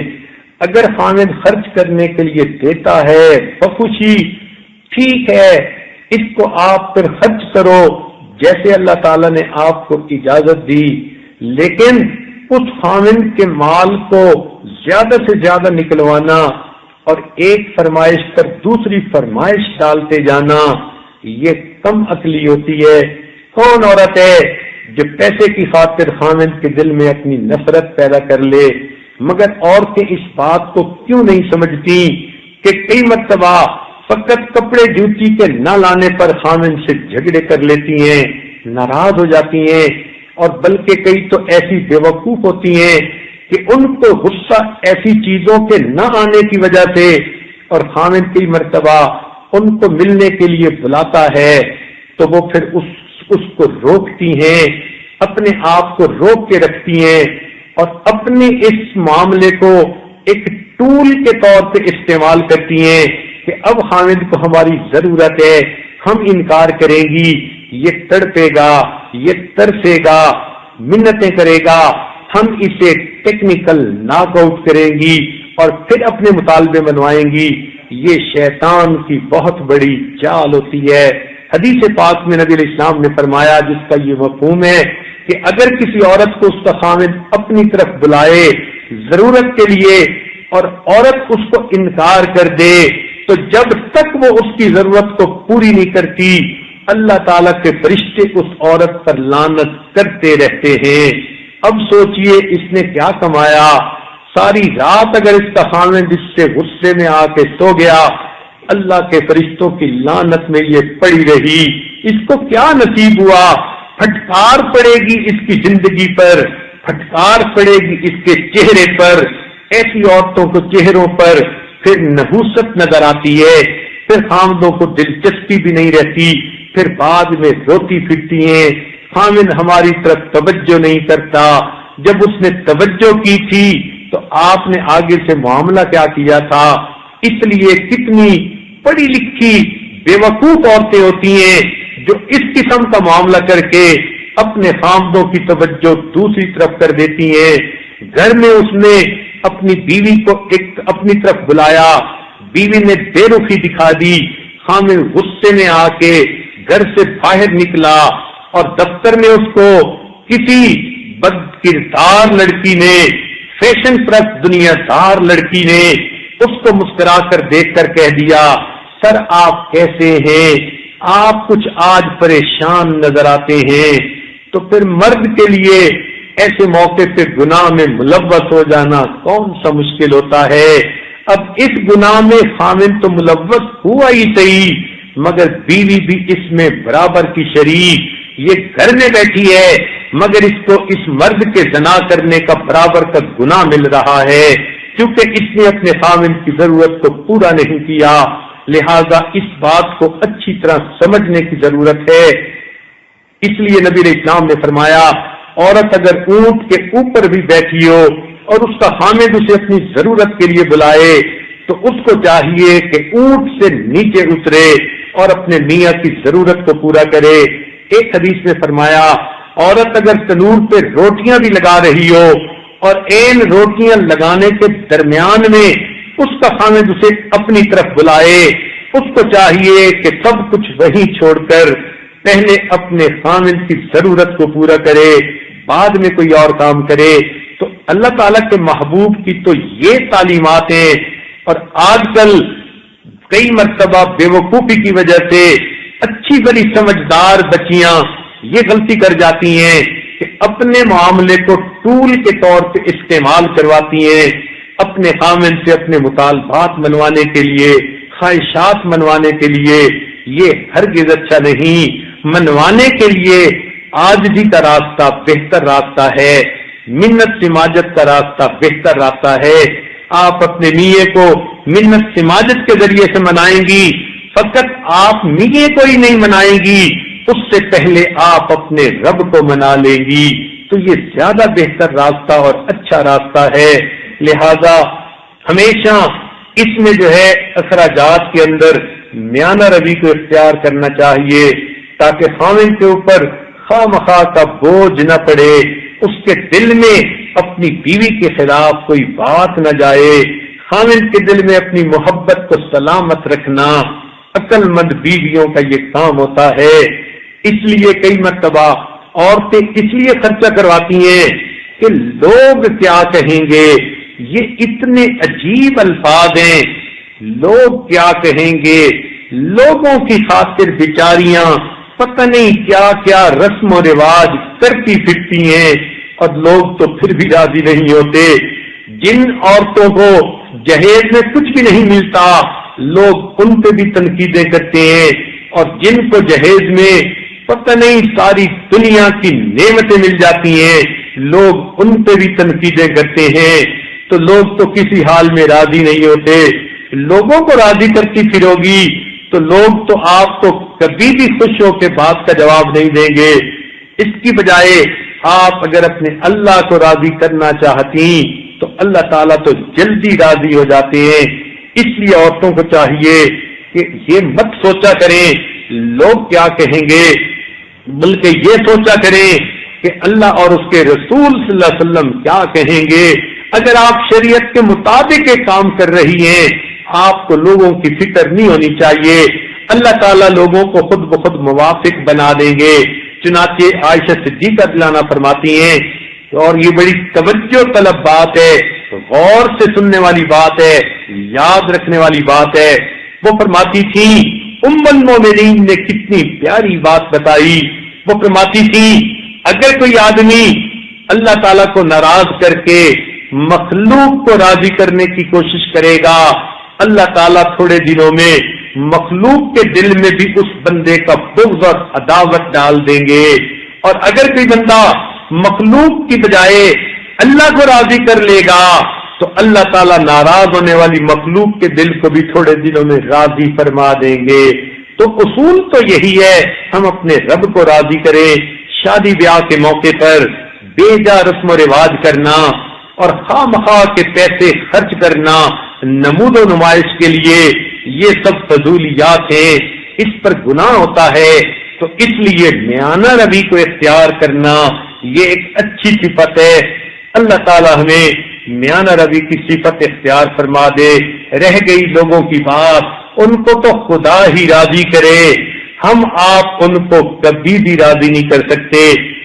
اگر خامد خرچ کرنے کے لیے دیتا ہے بخوشی، ٹھیک ہے، اس کو آپ پھر خرچ کرو جیسے اللہ تعالیٰ نے آپ کو اجازت دی، لیکن اس خامد کے مال کو زیادہ سے زیادہ نکلوانا اور ایک فرمائش پر دوسری فرمائش ڈالتے جانا، یہ کم عقلی ہوتی ہے۔ کون عورت ہے جو پیسے کی خاطر خامد کے دل میں اپنی نفرت پیدا کر لے؟ مگر عورتیں اس بات کو کیوں نہیں سمجھتی کہ کئی مرتبہ فقط کپڑے جوتی کے نہ لانے پر خامد سے جھگڑے کر لیتی ہیں، ناراض ہو جاتی ہیں، اور بلکہ کئی تو ایسی بیوقوف ہوتی ہیں کہ ان کو غصہ ایسی چیزوں کے نہ آنے کی وجہ سے، اور خامد کئی مرتبہ ان کو ملنے کے لیے بلاتا ہے تو وہ پھر اس کو روکتی ہیں، اپنے آپ کو روک کے رکھتی ہیں اور اپنے اس معاملے کو ایک ٹول کے طور پہ استعمال کرتی ہیں کہ اب خامد کو ہماری ضرورت ہے، ہم انکار کریں گی، یہ تڑپے گا، یہ ترسے گا، منتیں کرے گا، ہم اسے ٹیکنیکل ناک آؤٹ کریں گی اور پھر اپنے مطالبے منوائیں گی۔ یہ شیطان کی بہت بڑی چال ہوتی ہے۔ حدیث پاک میں نبی علیہ السلام نے فرمایا، جس کا یہ مفہوم ہے کہ اگر کسی عورت کو اس کا خامد اپنی طرف بلائے ضرورت کے لیے اور عورت اس کو انکار کر دے تو جب تک وہ اس کی ضرورت کو پوری نہیں کرتی، اللہ تعالیٰ کے فرشتے اس عورت پر لعنت کرتے رہتے ہیں۔ اب سوچئے اس نے کیا کمایا؟ ساری رات اگر اس کا خامد اس سے غصے میں آ کے سو گیا، اللہ کے فرشتوں کی لعنت میں یہ پڑی رہی، اس کو کیا نصیب ہوا؟ پھٹکار پڑے گی اس کی زندگی پر، پھٹکار پڑے گی اس کے چہرے پر۔ ایسی عورتوں کو چہروں پر پھر نحوست نظر آتی ہے، پھر خامدوں کو دلچسپی بھی نہیں رہتی، پھر بعد میں روتی پھرتی ہیں، خامد ہماری طرف توجہ نہیں کرتا۔ جب اس نے توجہ کی تھی تو آپ نے آگے سے معاملہ کیا کیا تھا؟ اس لیے کتنی پڑھی لکھی بیوقوف عورتیں ہوتی ہیں جو اس قسم کا معاملہ کر کے اپنے خامدوں کی توجہ دوسری طرف کر دیتی ہیں۔ گھر میں اس نے اپنی بیوی کو اپنی طرف بلایا، بیوی نے بے رخی دکھا دی، خامد غصے میں آ کے گھر سے باہر نکلا اور دفتر میں اس کو کسی بد کردار لڑکی نے، فیشن پرست دنیا دار لڑکی نے اس کو مسکرا کر دیکھ کر کہہ دیا، سر آپ کیسے ہیں؟ آپ کچھ آج پریشان نظر آتے ہیں۔ تو پھر مرد کے لیے ایسے موقع پہ گناہ میں ملوث ہو جانا کون سا مشکل ہوتا ہے؟ اب اس گناہ میں خامد تو ملوث ہوا ہی صحیح، مگر بیوی بھی اس میں برابر کی شریک۔ یہ گھر میں بیٹھی ہے مگر اس کو اس مرد کے زنا کرنے کا برابر کا گناہ مل رہا ہے، کیونکہ اس نے اپنے خامد کی ضرورت کو پورا نہیں کیا۔ لہذا اس بات کو اچھی طرح سمجھنے کی ضرورت ہے۔ اس لیے نبی علیہ السلام نے فرمایا، عورت اگر اونٹ کے اوپر بھی بیٹھی ہو اور اس کا خامد اسے اپنی ضرورت کے لیے بلائے تو اس کو چاہیے کہ اونٹ سے نیچے اترے اور اپنے میاں کی ضرورت کو پورا کرے۔ ایک حدیث میں فرمایا، عورت اگر تنور پہ روٹیاں بھی لگا رہی ہو اور این روٹیاں لگانے کے درمیان میں اس کا خامد اسے اپنی طرف بلائے، اس کو چاہیے کہ سب کچھ وہیں چھوڑ کر پہلے اپنے خامد کی ضرورت کو پورا کرے، بعد میں کوئی اور کام کرے۔ تو اللہ تعالیٰ کے محبوب کی تو یہ تعلیمات ہیں، اور آج کل کئی مرتبہ بے وقوفی کی وجہ سے اچھی بڑی سمجھدار بچیاں یہ غلطی کر جاتی ہیں کہ اپنے معاملے کو ٹول کے طور پہ استعمال کرواتی ہیں اپنے خامن سے اپنے مطالبات منوانے کے لیے، خواہشات منوانے کے لیے، یہ ہرگز اچھا نہیں۔ منوانے کے لیے عاجزی کا راستہ بہتر راستہ ہے، منت سماجت کا راستہ بہتر راستہ ہے۔ آپ اپنے میاں کو منت سماجت کے ذریعے سے منائیں گی، فقط آپ میاں کو ہی نہیں منائیں گی، اس سے پہلے آپ اپنے رب کو منا لیں گی، تو یہ زیادہ بہتر راستہ اور اچھا راستہ ہے۔ لہذا ہمیشہ اس میں جو ہے اخراجات کے اندر میانہ روی کو اختیار کرنا چاہیے، تاکہ خاوند کے اوپر خواہ مخواہ کا بوجھ نہ پڑے، اس کے دل میں اپنی بیوی کے خلاف کوئی بات نہ جائے۔ خاوند کے دل میں اپنی محبت کو سلامت رکھنا عقل مند بیویوں کا یہ کام ہوتا ہے۔ اس لیے کئی مرتبہ عورتیں اس لیے خرچہ کرواتی ہیں کہ لوگ کیا کہیں گے، یہ اتنے عجیب الفاظ ہیں، لوگ کیا کہیں گے، لوگوں کی خاطر بیچاریاں پتہ نہیں کیا کیا رسم و رواج کرتی پھرتی ہیں، اور لوگ تو پھر بھی راضی نہیں ہوتے۔ جن عورتوں کو جہیز میں کچھ بھی نہیں ملتا، لوگ ان پہ بھی تنقیدیں کرتے ہیں، اور جن کو جہیز میں پتہ نہیں ساری دنیا کی نعمتیں مل جاتی ہیں، لوگ ان پہ بھی تنقیدیں کرتے ہیں۔ تو لوگ تو کسی حال میں راضی نہیں ہوتے۔ لوگوں کو راضی کرتی پھروگی تو لوگ تو آپ کو کبھی بھی خوش ہو کے بات کا جواب نہیں دیں گے۔ اس کی بجائے آپ اگر اپنے اللہ کو راضی کرنا چاہتی تو اللہ تعالیٰ تو جلدی راضی ہو جاتے ہیں۔ اس لیے عورتوں کو چاہیے کہ یہ مت سوچا کریں لوگ کیا کہیں گے، بلکہ یہ سوچا کریں کہ اللہ اور اس کے رسول صلی اللہ علیہ وسلم کیا کہیں گے۔ اگر آپ شریعت کے مطابق ایک کام کر رہی ہیں، آپ کو لوگوں کی فکر نہیں ہونی چاہیے، اللہ تعالیٰ لوگوں کو خود بخود موافق بنا دیں گے۔ چنانچہ عائشہ صدیقہ رضی اللہ عنہا فرماتی ہیں، اور یہ بڑی توجہ طلب بات ہے، غور سے سننے والی بات ہے، یاد رکھنے والی بات ہے۔ وہ فرماتی تھی، ام المومنین نے کتنی پیاری بات بتائی۔ وہ فرماتی تھی اگر کوئی آدمی اللہ تعالیٰ کو ناراض کر کے مخلوق کو راضی کرنے کی کوشش کرے گا، اللہ تعالیٰ تھوڑے دنوں میں مخلوق کے دل میں بھی اس بندے کا بغض اور عداوت ڈال دیں گے۔ اور اگر کوئی بندہ مخلوق کی بجائے اللہ کو راضی کر لے گا تو اللہ تعالیٰ ناراض ہونے والی مخلوق کے دل کو بھی تھوڑے دنوں میں راضی فرما دیں گے۔ تو اصول تو یہی ہے، ہم اپنے رب کو راضی کریں۔ شادی بیاہ کے موقع پر بے جا رسم و رواج کرنا اور خواہ مخواہ کے پیسے خرچ کرنا نمود و نمائش کے لیے، یہ سب فضولیات ہیں، اس پر گناہ ہوتا ہے۔ تو اس لیے میانہ روی کو اختیار کرنا یہ ایک اچھی صفت ہے۔ اللہ تعالیٰ ہمیں میانہ روی کی صفت اختیار فرما دے۔ رہ گئی لوگوں کی بات، ان کو تو خدا ہی راضی کرے، ہم آپ ان کو کبھی بھی راضی نہیں کر سکتے۔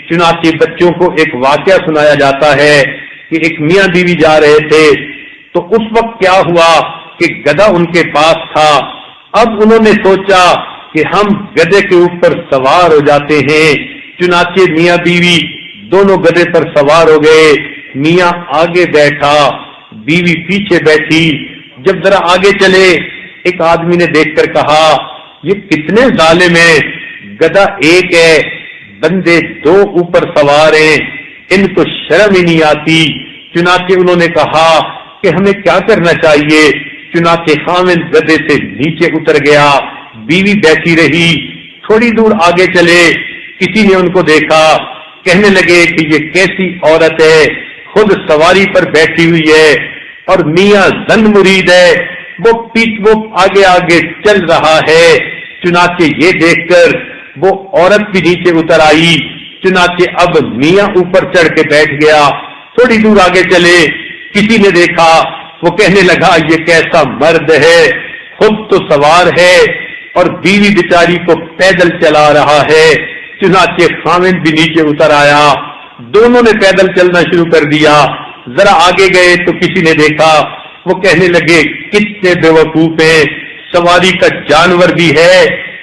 چنانچہ بچوں کو ایک واقعہ سنایا جاتا ہے کہ ایک میاں بیوی جا رہے تھے، تو اس وقت کیا ہوا کہ گدھا ان کے پاس تھا۔ اب انہوں نے سوچا کہ ہم گدھے کے اوپر سوار ہو جاتے ہیں۔ چنانچہ میاں بیوی دونوں گدھے پر سوار ہو گئے۔ میاں آگے بیٹھا، بیوی پیچھے بیٹھی۔ جب ذرا آگے چلے، ایک آدمی نے دیکھ کر کہا یہ کتنے ظالم ہیں، گدھا ایک ہے، بندے دو اوپر سوار ہیں، ان کو شرم ہی نہیں آتی۔ چنانچہ انہوں نے کہا کہ ہمیں کیا کرنا چاہیے۔ چنانچہ خاوند گدھے سے نیچے اتر گیا، بیوی بیٹھی رہی۔ تھوڑی دور آگے چلے، کسی نے ان کو دیکھا، کہنے لگے کہ یہ کیسی عورت ہے، خود سواری پر بیٹھی ہوئی ہے اور میاں زن مرید ہے، وہ آگے آگے چل رہا ہے۔ چنانچہ یہ دیکھ کر وہ عورت بھی نیچے اتر آئی۔ چنانچہ اب میاں اوپر چڑھ کے بیٹھ گیا۔ تھوڑی دور آگے چلے، کسی نے دیکھا، وہ کہنے لگا یہ کیسا مرد ہے، خود تو سوار ہے اور بیوی بیچاری کو پیدل چلا رہا ہے۔ چنانچہ خاوند بھی نیچے اتر آیا، دونوں نے پیدل چلنا شروع کر دیا۔ ذرا آگے گئے تو کسی نے دیکھا، وہ کہنے لگے کتنے بے وقوف ہیں، سواری کا جانور بھی ہے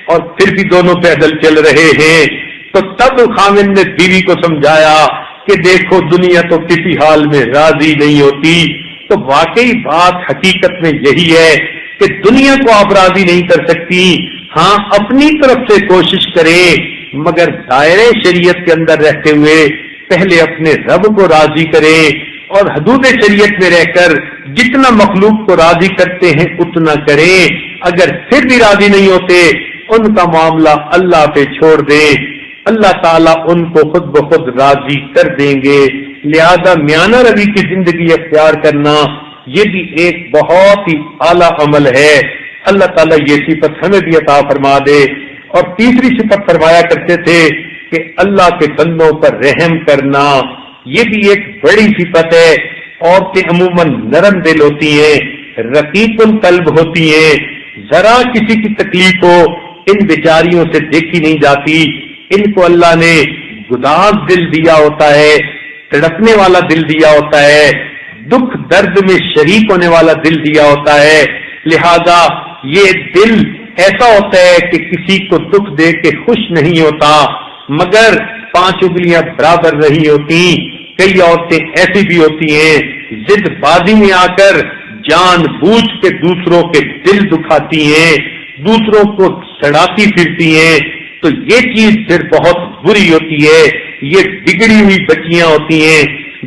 اور پھر بھی دونوں پیدل چل رہے ہیں۔ تو تب خاوند نے بیوی کو سمجھایا کہ دیکھو دنیا تو کسی حال میں راضی نہیں ہوتی. تو واقعی بات حقیقت میں یہی ہے کہ دنیا کو آپ راضی نہیں کر سکتی. ہاں اپنی طرف سے کوشش کریں مگر دائرے شریعت کے اندر رہتے ہوئے پہلے اپنے رب کو راضی کریں اور حدود شریعت میں رہ کر جتنا مخلوق کو راضی کرتے ہیں اتنا کریں. اگر پھر بھی راضی نہیں ہوتے ان کا معاملہ اللہ پہ چھوڑ دیں, اللہ تعالیٰ ان کو خود بخود راضی کر دیں گے. لہذا میانہ روی کی زندگی اختیار کرنا یہ بھی ایک بہت ہی اعلیٰ عمل ہے. اللہ تعالیٰ یہ صفت ہمیں بھی عطا فرما دے. اور تیسری صفت فرمایا کرتے تھے کہ اللہ کے بندوں پر رحم کرنا, یہ بھی ایک بڑی صفت ہے. عورتیں عموماً نرم دل ہوتی ہیں, رقیق القلب ہوتی ہیں, ذرا کسی کی تکلیف ہو ان بیچاریوں سے دیکھی نہیں جاتی. ان کو اللہ نے گداز دل دیا ہوتا ہے, تڑپنے والا دل دیا ہوتا ہے, دکھ درد میں شریک ہونے والا دل دیا ہوتا ہے. لہذا یہ دل ایسا ہوتا ہے کہ کسی کو دکھ دے کے خوش نہیں ہوتا مگر 5 انگلیاں برابر نہیں ہوتی. کئی عورتیں ایسی بھی ہوتی ہیں ضد بازی میں آ کر جان بوجھ کے دوسروں کے دل دکھاتی ہیں, دوسروں کو سڑاتی پھرتی ہیں. تو یہ چیز پھر بہت بری ہوتی ہے. یہ بگڑی ہوئی بچیاں ہوتی ہیں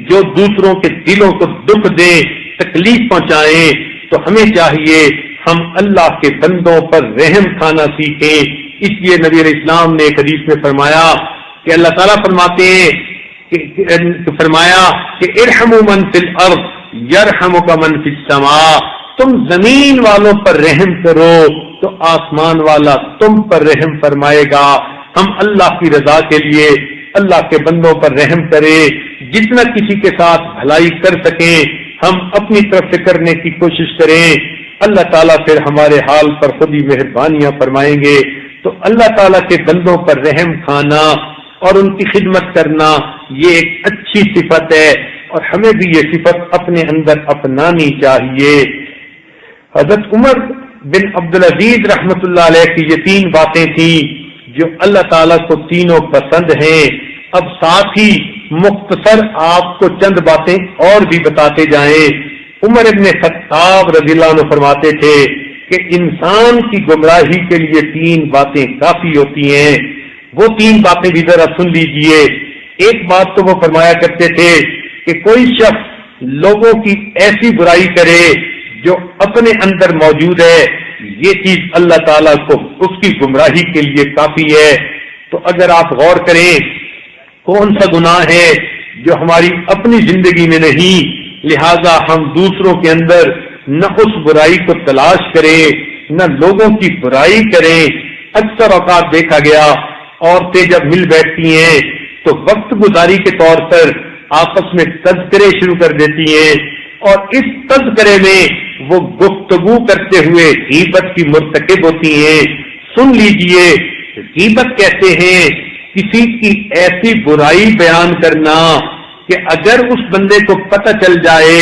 جو دوسروں کے دلوں کو دکھ دیں, تکلیف پہنچائیں. تو ہمیں چاہیے ہم اللہ کے بندوں پر رحم کھانا سیکھیں. اس لیے نبی علیہ السلام نے ایک حدیث میں فرمایا کہ اللہ تعالیٰ فرماتے ہیں کہ ارحموا من فی الارض یرحمک من فی السماء, تم زمین والوں پر رحم کرو تو آسمان والا تم پر رحم فرمائے گا. ہم اللہ کی رضا کے لیے اللہ کے بندوں پر رحم کریں, جتنا کسی کے ساتھ بھلائی کر سکیں ہم اپنی طرف سے کرنے کی کوشش کریں. اللہ تعالیٰ پھر ہمارے حال پر خود ہی مہربانیاں فرمائیں گے. تو اللہ تعالیٰ کے بندوں پر رحم کھانا اور ان کی خدمت کرنا یہ ایک اچھی صفت ہے اور ہمیں بھی یہ صفت اپنے اندر اپنانی چاہیے. حضرت عمر بن عبدالعزیز رحمت اللہ علیہ کی یہ 3 باتیں تھیں جو اللہ تعالیٰ کو تینوں پسند ہیں. اب ساتھ ہی مختصر آپ کو چند باتیں اور بھی بتاتے جائیں. عمر ابن خطاب رضی اللہ عنہ فرماتے تھے کہ انسان کی گمراہی کے لیے 3 باتیں کافی ہوتی ہیں. وہ 3 باتیں بھی ذرا سن لیجئے. ایک بات تو وہ فرمایا کرتے تھے کہ کوئی شخص لوگوں کی ایسی برائی کرے جو اپنے اندر موجود ہے, یہ چیز اللہ تعالیٰ کو اس کی گمراہی کے لیے کافی ہے. تو اگر آپ غور کریں کون سا گناہ ہے جو ہماری اپنی زندگی میں نہیں, لہذا ہم دوسروں کے اندر نہ اس برائی کو تلاش کریں نہ لوگوں کی برائی کریں. اکثر اوقات دیکھا گیا عورتیں جب مل بیٹھتی ہیں تو وقت گزاری کے طور پر آپس میں تذکرے شروع کر دیتی ہیں اور اس تذکرے میں وہ گفتگو کرتے ہوئے غیبت کی مرتکب ہوتی ہیں. سن لیجئے, غیبت کہتے ہیں کسی کی ایسی برائی بیان کرنا کہ اگر اس بندے کو پتہ چل جائے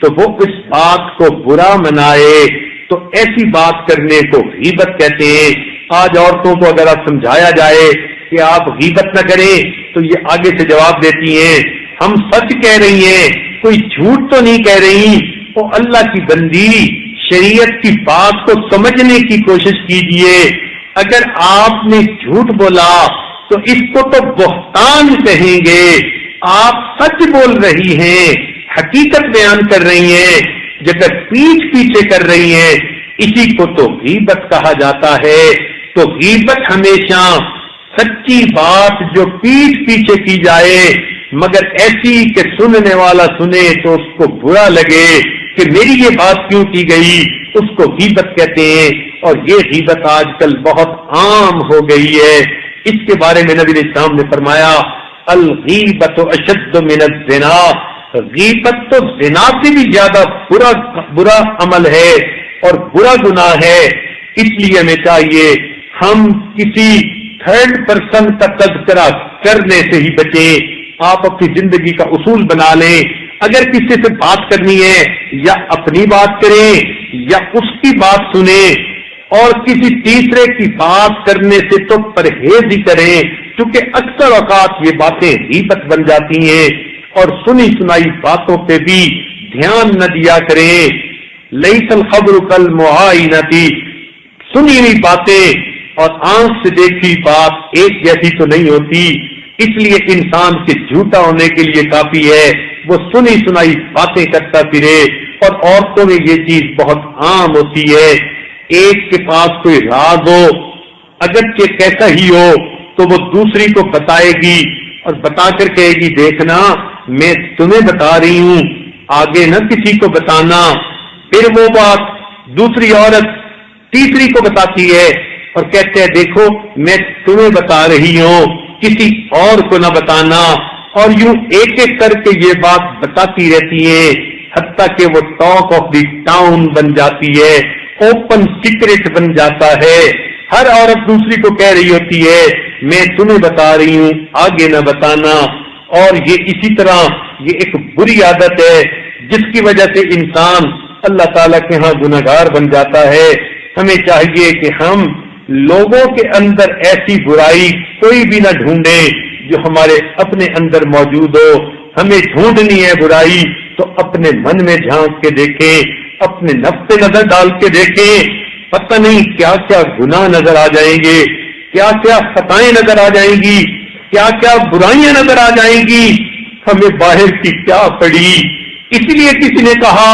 تو وہ اس بات کو برا منائے. تو ایسی بات کرنے کو غیبت کہتے ہیں. آج عورتوں کو اگر آپ سمجھایا جائے کہ آپ غیبت نہ کریں تو یہ آگے سے جواب دیتی ہیں ہم سچ کہہ رہی ہیں, کوئی جھوٹ تو نہیں کہہ رہی. وہ اللہ کی بندی شریعت کی بات کو سمجھنے کی کوشش کیجئے. اگر آپ نے جھوٹ بولا تو اس کو تو بہتان کہیں گے. آپ سچ بول رہی ہیں, حقیقت بیان کر رہی ہیں, جب پیچھ پیچھے کر رہی ہیں, اسی کو تو غیبت کہا جاتا ہے. تو غیبت ہمیشہ سچی بات جو پیچھ پیچھے کی جائے مگر ایسی کہ سننے والا سنے تو اس کو برا لگے کہ میری یہ بات کیوں کی گئی, اس کو غیبت کہتے ہیں. اور یہ غیبت آج کل بہت عام ہو گئی ہے. اس کے بارے میں نبی علیہ السلام نے فرمایا الغیبت اشد من الزنا, غیبت تو زنا سے بھی زیادہ برا عمل ہے اور برا گناہ ہے. اس لیے ہمیں چاہیے ہم کسی 3rd پرسن کا تذکرہ کرنے سے ہی بچیں. آپ اپنی زندگی کا اصول بنا لیں, اگر کسی سے بات کرنی ہے یا اپنی بات کریں یا اس کی بات سنیں اور کسی تیسرے کی بات کرنے سے تو پرہیز ہی کریں. چونکہ اکثر اوقات یہ باتیں غیبت بن جاتی ہیں اور سنی سنائی باتوں پہ بھی دھیان نہ دیا کریں. لیس الخبر کالمعائنۃ، سنی ہوئی باتیں اور آنکھ سے دیکھی بات ایک جیسی تو نہیں ہوتی. اس لیے انسان کے جھوٹا ہونے کے لیے کافی ہے وہ سنی سنائی باتیں کرتا پھرے. اور عورتوں میں یہ چیز بہت عام ہوتی ہے. ایک کے پاس کوئی راز ہو، اگرچہ کیسا ہی ہو، تو وہ دوسری کو بتائے گی اور بتا کر کہے گی دیکھنا میں تمہیں بتا رہی ہوں، آگے نہ کسی کو بتانا. پھر وہ بات دوسری عورت تیسری کو بتاتی ہے اور کہتے ہیں دیکھو میں تمہیں بتا رہی ہوں، کسی اور کو نہ بتانا. اور یوں ایک ایک کر کے یہ بات بتاتی رہتی ہیں حتیٰ کہ وہ ٹاک آف دی ٹاؤن بن جاتی ہے، اوپن سیکرٹ بن جاتا ہے. ہر عورت دوسری کو کہہ رہی ہوتی ہے میں تمہیں بتا رہی ہوں، آگے نہ بتانا. اور یہ اسی طرح یہ ایک بری عادت ہے جس کی وجہ سے انسان اللہ تعالیٰ کے ہاں گنہگار بن جاتا ہے. ہمیں چاہیے کہ ہم لوگوں کے اندر ایسی برائی کوئی بھی نہ ڈھونڈیں جو ہمارے اپنے اندر موجود ہو. ہمیں ڈھونڈنی ہے برائی تو اپنے من میں جھانک کے دیکھیں، اپنے نفس پہ نظر ڈال کے دیکھیں. پتہ نہیں کیا کیا گناہ نظر آ جائیں گے، کیا کیا خطائیں نظر آ جائیں گی، کیا کیا برائیاں نظر آ جائیں گی. ہمیں باہر کی کیا پڑی. اس لیے کسی نے کہا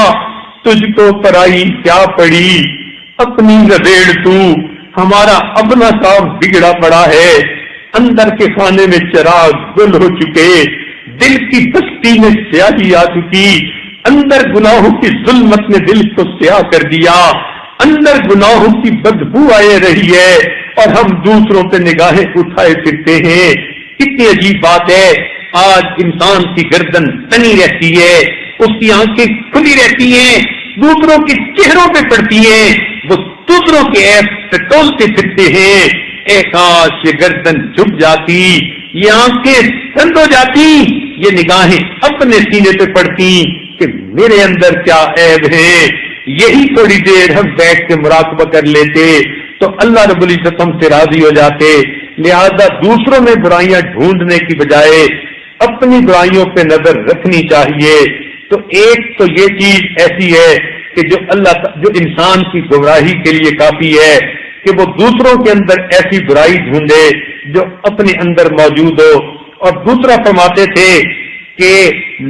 تجھ کو پرائی کیا پڑی، اپنی ردیڑ تو. ہمارا اپنا کام بگڑا پڑا ہے، اندر کے خانے میں چراغ گل ہو چکے، دل کی بستی میں سیاہی آ چکی. اندر گناہوں کی ظلمت نے دل کو سیاہ کر دیا، اندر گناہوں کی بدبو آئے رہی ہے اور ہم دوسروں پہ نگاہیں اٹھائے پھرتے ہیں. کتنی عجیب بات ہے. آج انسان کی گردن تنی رہتی ہے، اس کی آنکھیں کھلی رہتی ہیں، دوسروں کے چہروں پہ پڑتی ہیں، وہ دوسروں کے عیب ٹٹولتے پھرتے ہیں. اے کاش یہ گردن جھک جاتی، یہ آنکھیں بند ہو جاتی، یہ نگاہیں اپنے سینے پہ پڑتی کہ میرے اندر کیا عیب ہے. یہی تھوڑی دیر ہم بیٹھ کے مراقبہ کر لیتے تو اللہ رب العزت ہم سے راضی ہو جاتے. لہذا دوسروں میں برائیاں ڈھونڈنے کی بجائے اپنی برائیوں پہ نظر رکھنی چاہیے. تو ایک تو یہ چیز ایسی ہے کہ جو انسان کی گمراہی کے لیے کافی ہے کہ وہ دوسروں کے اندر ایسی برائی ڈھونڈے جو اپنے اندر موجود ہو. اور دوسرا فرماتے تھے کہ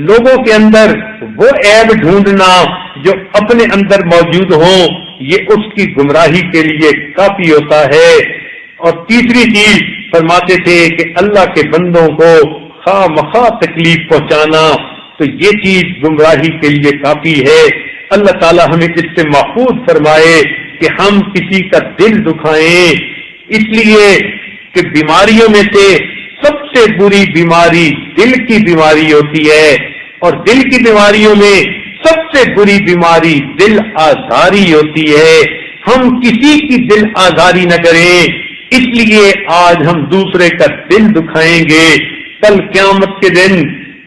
لوگوں کے اندر وہ عیب ڈھونڈنا جو اپنے اندر موجود ہوں یہ اس کی گمراہی کے لیے کافی ہوتا ہے. اور تیسری چیز فرماتے تھے کہ اللہ کے بندوں کو خواہ مخواہ تکلیف پہنچانا تو یہ چیز گمراہی کے لیے کافی ہے. اللہ تعالی ہمیں اس سے محفوظ فرمائے کہ ہم کسی کا دل دکھائیں. اس لیے کہ بیماریوں میں سے سب سے بری بیماری دل کی بیماری ہوتی ہے، اور دل کی بیماریوں میں سب سے بری بیماری دل آزاری ہوتی ہے. ہم کسی کی دل آزاری نہ کریں، اس لیے آج ہم دوسرے کا دل دکھائیں گے، کل قیامت کے دن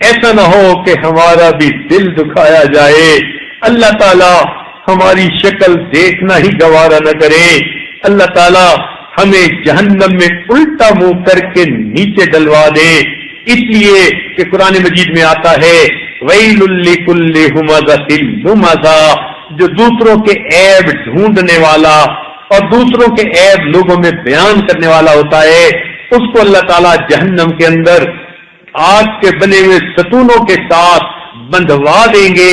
ایسا نہ ہو کہ ہمارا بھی دل دکھایا جائے. اللہ تعالی ہماری شکل دیکھنا ہی گوارا نہ کرے. اللہ تعالی ہمیں جہنم میں الٹا منہ کر کے نیچے ڈلوا دے. اس لیے کہ قرآن مجید میں آتا ہے ویل لکل ہمزۃ لمزہ، جو دوسروں کے عیب ڈھونڈنے والا اور دوسروں کے عیب لوگوں میں بیان کرنے والا ہوتا ہے، اس کو اللہ تعالیٰ جہنم کے اندر آگ کے بنے ہوئے ستونوں کے ساتھ بندھوا دیں گے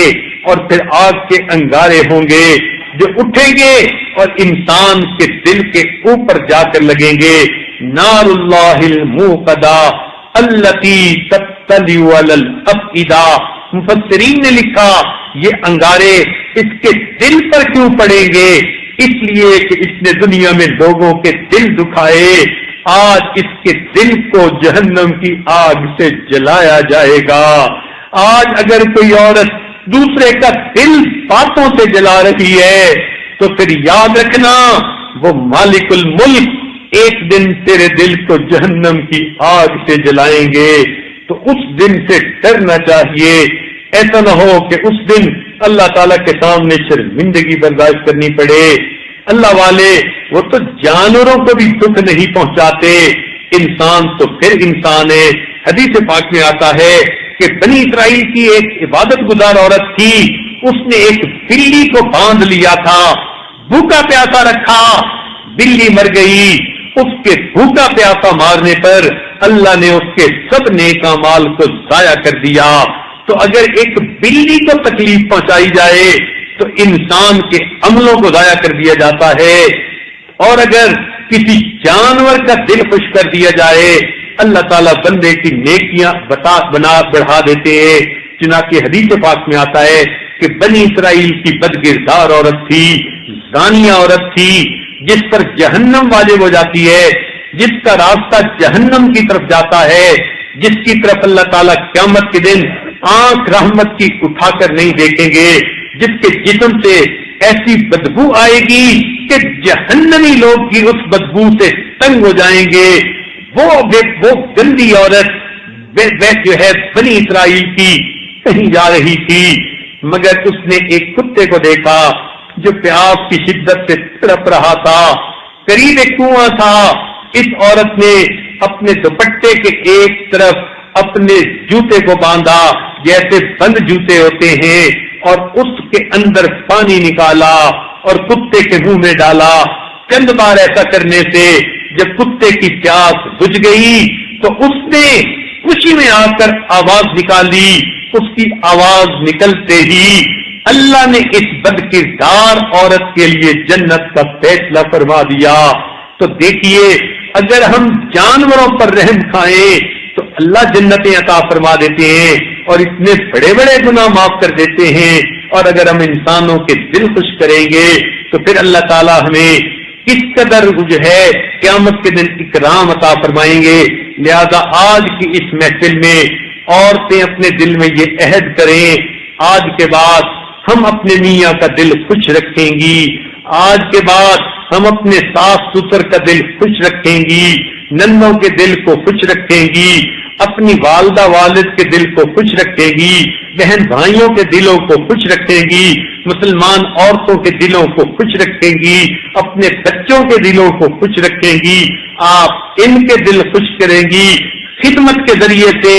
اور پھر آگ کے انگارے ہوں گے جو اٹھیں گے اور انسان کے دل کے اوپر جا کر لگیں گے. نار اللہ الموقدہ التی تطلع علی الافئدہ. مفسرین نے لکھا یہ انگارے اس کے دل پر کیوں پڑیں گے؟ اس لیے کہ اس نے دنیا میں لوگوں کے دل دکھائے، آج اس کے دل کو جہنم کی آگ سے جلایا جائے گا. آج اگر کوئی عورت دوسرے کا دل باتوں سے جلا رہی ہے تو پھر یاد رکھنا وہ مالک الملک ایک دن تیرے دل کو جہنم کی آگ سے جلائیں گے. تو اس دن سے ڈرنا چاہیے. ایسا نہ ہو کہ اس دن اللہ تعالیٰ کے سامنے شرمندگی برداشت کرنی پڑے. اللہ والے وہ تو جانوروں کو بھی دکھ نہیں پہنچاتے، انسان تو پھر انسان ہے۔ حدیث پاک میں آتا ہے کہ بنی اسرائیل کی ایک عبادت گزار عورت تھی، اس نے ایک بلی کو باندھ لیا تھا، بھوکا پیاسا رکھا، بلی مر گئی۔ اس کے بھوکا پیاسا مارنے پر اللہ نے اس کے سب نیک اعمال کو ضائع کر دیا۔ تو اگر ایک بلی کو تکلیف پہنچائی جائے تو انسان کے عملوں کو ضائع کر دیا جاتا ہے، اور اگر کسی جانور کا دل خوش کر دیا جائے اللہ تعالیٰ بندے کی نیکیاں بڑھا دیتے ہیں۔ چنانچہ حدیث پاک میں آتا ہے کہ بنی اسرائیل کی بدکردار عورت تھی، زانیہ عورت تھی، جس پر جہنم واجب ہو جاتی ہے، جس کا راستہ جہنم کی طرف جاتا ہے، جس کی طرف اللہ تعالیٰ قیامت کے دن آنکھ رحمت کی اٹھا کر نہیں دیکھیں گے، جس کے جسم سے ایسی بدبو آئے گی کہ جہنمی لوگ بھی اس بدبو سے تنگ ہو جائیں گے۔ وہ گندی عورت جو ہے بنی اسرائیل کی کہیں جا رہی تھی، مگر اس نے ایک کتے کو دیکھا جو پیاس کی شدت سے تڑپ رہا تھا، قریب ایک کنواں تھا۔ اس عورت نے اپنے دوپٹے کے ایک طرف اپنے جوتے کو باندھا جیسے بند جوتے ہوتے ہیں، اور اس کے اندر پانی نکالا اور کتے کے منہ میں ڈالا۔ چند بار ایسا کرنے سے جب کتے کی پیاس بجھ گئی تو اس نے خوشی میں آ کر آواز نکالی۔ اس کی آواز نکلتے ہی اللہ نے اس بدکردار عورت کے لیے جنت کا فیصلہ فرما دیا۔ تو دیکھیے، اگر ہم جانوروں پر رحم کھائیں تو اللہ جنتیں عطا فرما دیتے ہیں اور اتنے بڑے بڑے گناہ معاف کر دیتے ہیں، اور اگر ہم انسانوں کے دل خوش کریں گے تو پھر اللہ تعالیٰ ہمیں کس قدر جو ہے قیامت کے دن اکرام عطا فرمائیں گے۔ لہذا آج کی اس محفل میں عورتیں اپنے دل میں یہ عہد کریں، آج کے بعد ہم اپنے میاں کا دل خوش رکھیں گی، آج کے بعد ہم اپنے ساس سسر کا دل خوش رکھیں گی، نندوں کے دل کو خوش رکھیں گی، اپنی والدہ والد کے دل کو خوش رکھیں گی، بہن بھائیوں کے دلوں کو خوش رکھیں گی، مسلمان عورتوں کے دلوں کو خوش رکھیں گی، اپنے بچوں کے دلوں کو خوش رکھیں گی۔ آپ ان کے دل خوش کریں گی، خدمت کے ذریعے سے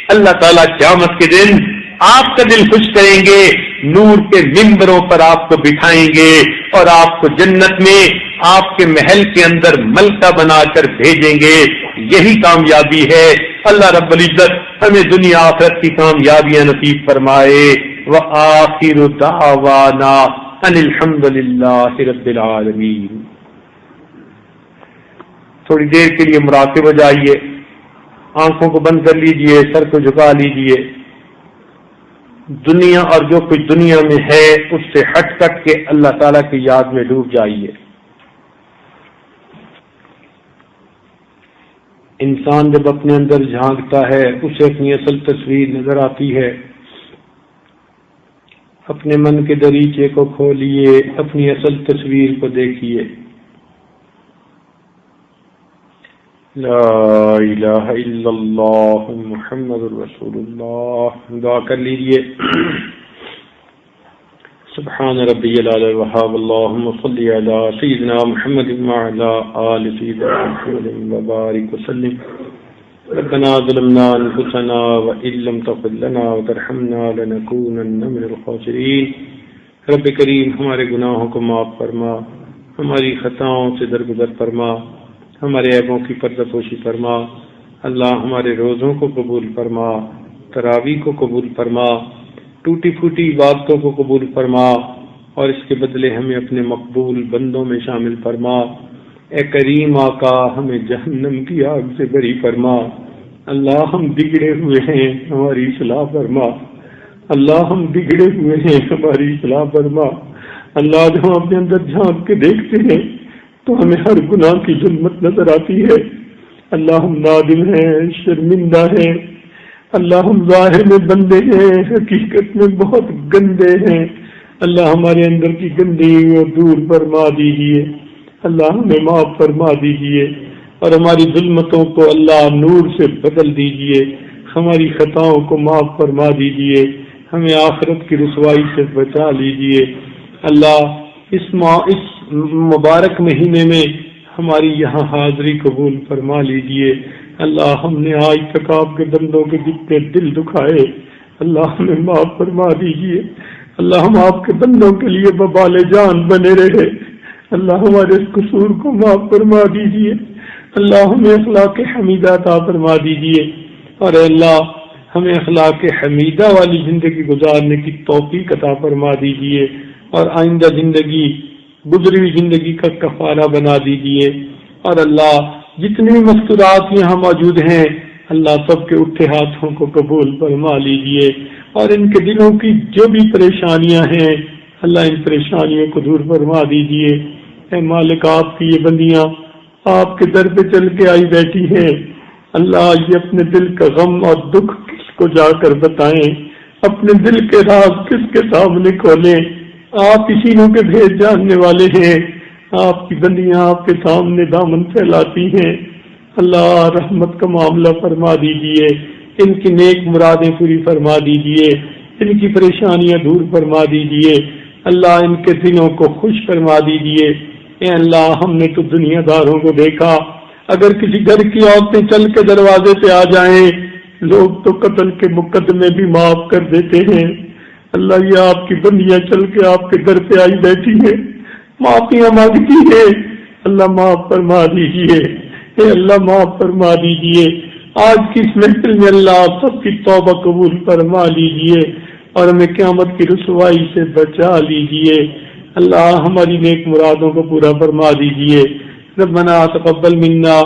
اللہ تعالیٰ قیامت کے دن آپ کا دل خوش کریں گے، نور کے ممبروں پر آپ کو بٹھائیں گے اور آپ کو جنت میں آپ کے محل کے اندر ملکہ بنا کر بھیجیں گے۔ یہی کامیابی ہے۔ اللہ رب العزت ہمیں دنیا آخرت کی کامیابیاں نصیب فرمائے۔ وآخر دعوانا ان الحمد للہ رب العالمین۔ تھوڑی دیر کے لیے مراقب ہو جائیے، آنکھوں کو بند کر لیجئے، سر کو جھکا لیجئے، دنیا اور جو کچھ دنیا میں ہے اس سے ہٹ کٹ کے اللہ تعالیٰ کی یاد میں ڈوب جائیے۔ انسان جب اپنے اندر جھانکتا ہے اسے اپنی اصل تصویر نظر آتی ہے۔ اپنے من کے دریچے کو کھولیے، اپنی اصل تصویر کو دیکھیے۔ لا الہ الا اللہ محمد رسول اللہ۔ دعا کر لیجئے۔ سبحان ربی العلی الوہاب، اللہم صلی علی سیدنا محمد وعلی آل سیدنا محمد وبارک وسلم۔ ربنا ظلمنا انفسنا وان لم تغفر لنا وترحمنا لنکونن من الخاسرین۔ رب کریم ہمارے گناہوں کو معاف فرما، ہماری خطاؤں سے درگزر فرما، ہمارے عیبوں کی پردہ پوشی فرما۔ اللہ ہمارے روزوں کو قبول فرما، تراویح کو قبول فرما، ٹوٹی پھوٹی عبادتوں کو قبول فرما، اور اس کے بدلے ہمیں اپنے مقبول بندوں میں شامل فرما۔ اے کریم آقا ہمیں جہنم کی آگ سے بری فرما۔ اللہ ہم بگڑے ہوئے ہیں، ہماری اصلاح فرما۔ اللہ ہم بگڑے ہوئے ہیں، ہماری اصلاح فرما۔ اللہ جب ہم اپنے اندر جھانک کے دیکھتے ہیں تو ہمیں ہر گناہ کی ظلمت نظر آتی ہے۔ اللہ ہم نادم ہیں، شرمندہ ہیں۔ اللہ ہم ظاہر میں بندے ہیں، حقیقت میں بہت گندے ہیں۔ اللہ ہمارے اندر کی گندی کو دور فرما دیجیے۔ اللہ ہمیں معاف فرما دیجیے اور ہماری ظلمتوں کو اللہ نور سے بدل دیجیے۔ ہماری خطاؤں کو معاف فرما دیجیے، ہمیں آخرت کی رسوائی سے بچا لیجیے۔ اللہ اس مبارک مہینے میں ہماری یہاں حاضری قبول فرما لیجئے۔ اللہ ہم نے آج تک آپ کے بندوں کے جتنے دل دکھائے اللہ ہمیں معاف فرما دیجئے۔ اللہ ہم آپ کے بندوں کے لیے وبال جان بنے رہے، اللہ ہمارے اس قصور کو معاف فرما دیجئے۔ اللہ ہمیں اخلاق حمیدہ عطا فرما دیجئے، اور اللہ ہمیں اخلاق حمیدہ والی زندگی گزارنے کی توفیق عطا فرما دیجئے، اور آئندہ زندگی گزری ہوئی زندگی کا کفارہ بنا دیجئے۔ اور اللہ جتنے بھی مستورات یہاں موجود ہیں اللہ سب کے اٹھے ہاتھوں کو قبول فرما لیجئے، اور ان کے دلوں کی جو بھی پریشانیاں ہیں اللہ ان پریشانیوں کو دور فرما دیجئے۔ اے مالک آپ کی یہ بندیاں آپ کے در پہ چل کے آئی بیٹھی ہیں، اللہ یہ اپنے دل کا غم اور دکھ کس کو جا کر بتائیں، اپنے دل کے راز کس کے سامنے کھولیں؟ آپ سینوں کے بھید جاننے والے ہیں، آپ کی بندیاں آپ کے سامنے دامن پھیلاتی ہیں۔ اللہ رحمت کا معاملہ فرما دیجئے، ان کی نیک مرادیں پوری فرما دیجئے، ان کی پریشانیاں دور فرما دیجئے، اللہ ان کے دلوں کو خوش فرما دیجئے۔ اے اللہ ہم نے تو دنیا داروں کو دیکھا، اگر کسی گھر کی عورتیں چل کے دروازے پہ آ جائیں لوگ تو قتل کے مقدمے بھی معاف کر دیتے ہیں۔ اللہ یہ آپ کی بندیاں چل کے آپ کے گھر پہ آئی بیٹھی ہیں، معافیاں مانگتی ہے، اللہ معاف فرما دیجئے، اے اللہ معاف فرما دیجئے۔ آج کی اس محفل میں اللہ آپ سب کی توبہ قبول فرما لیجئے، اور ہمیں قیامت کی رسوائی سے بچا لیجئے۔ اللہ ہماری نیک مرادوں کو پورا فرما دیجئے۔ ربنا تقبل منا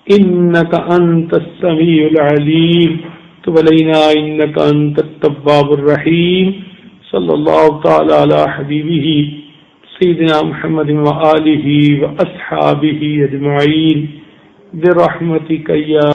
انك انت السميع العليم تب علينا انك انت التواب الرحيم صلى الله تعالى على حبيبه سيدنا محمد وآله وأصحابه أجمعين برحمتك يا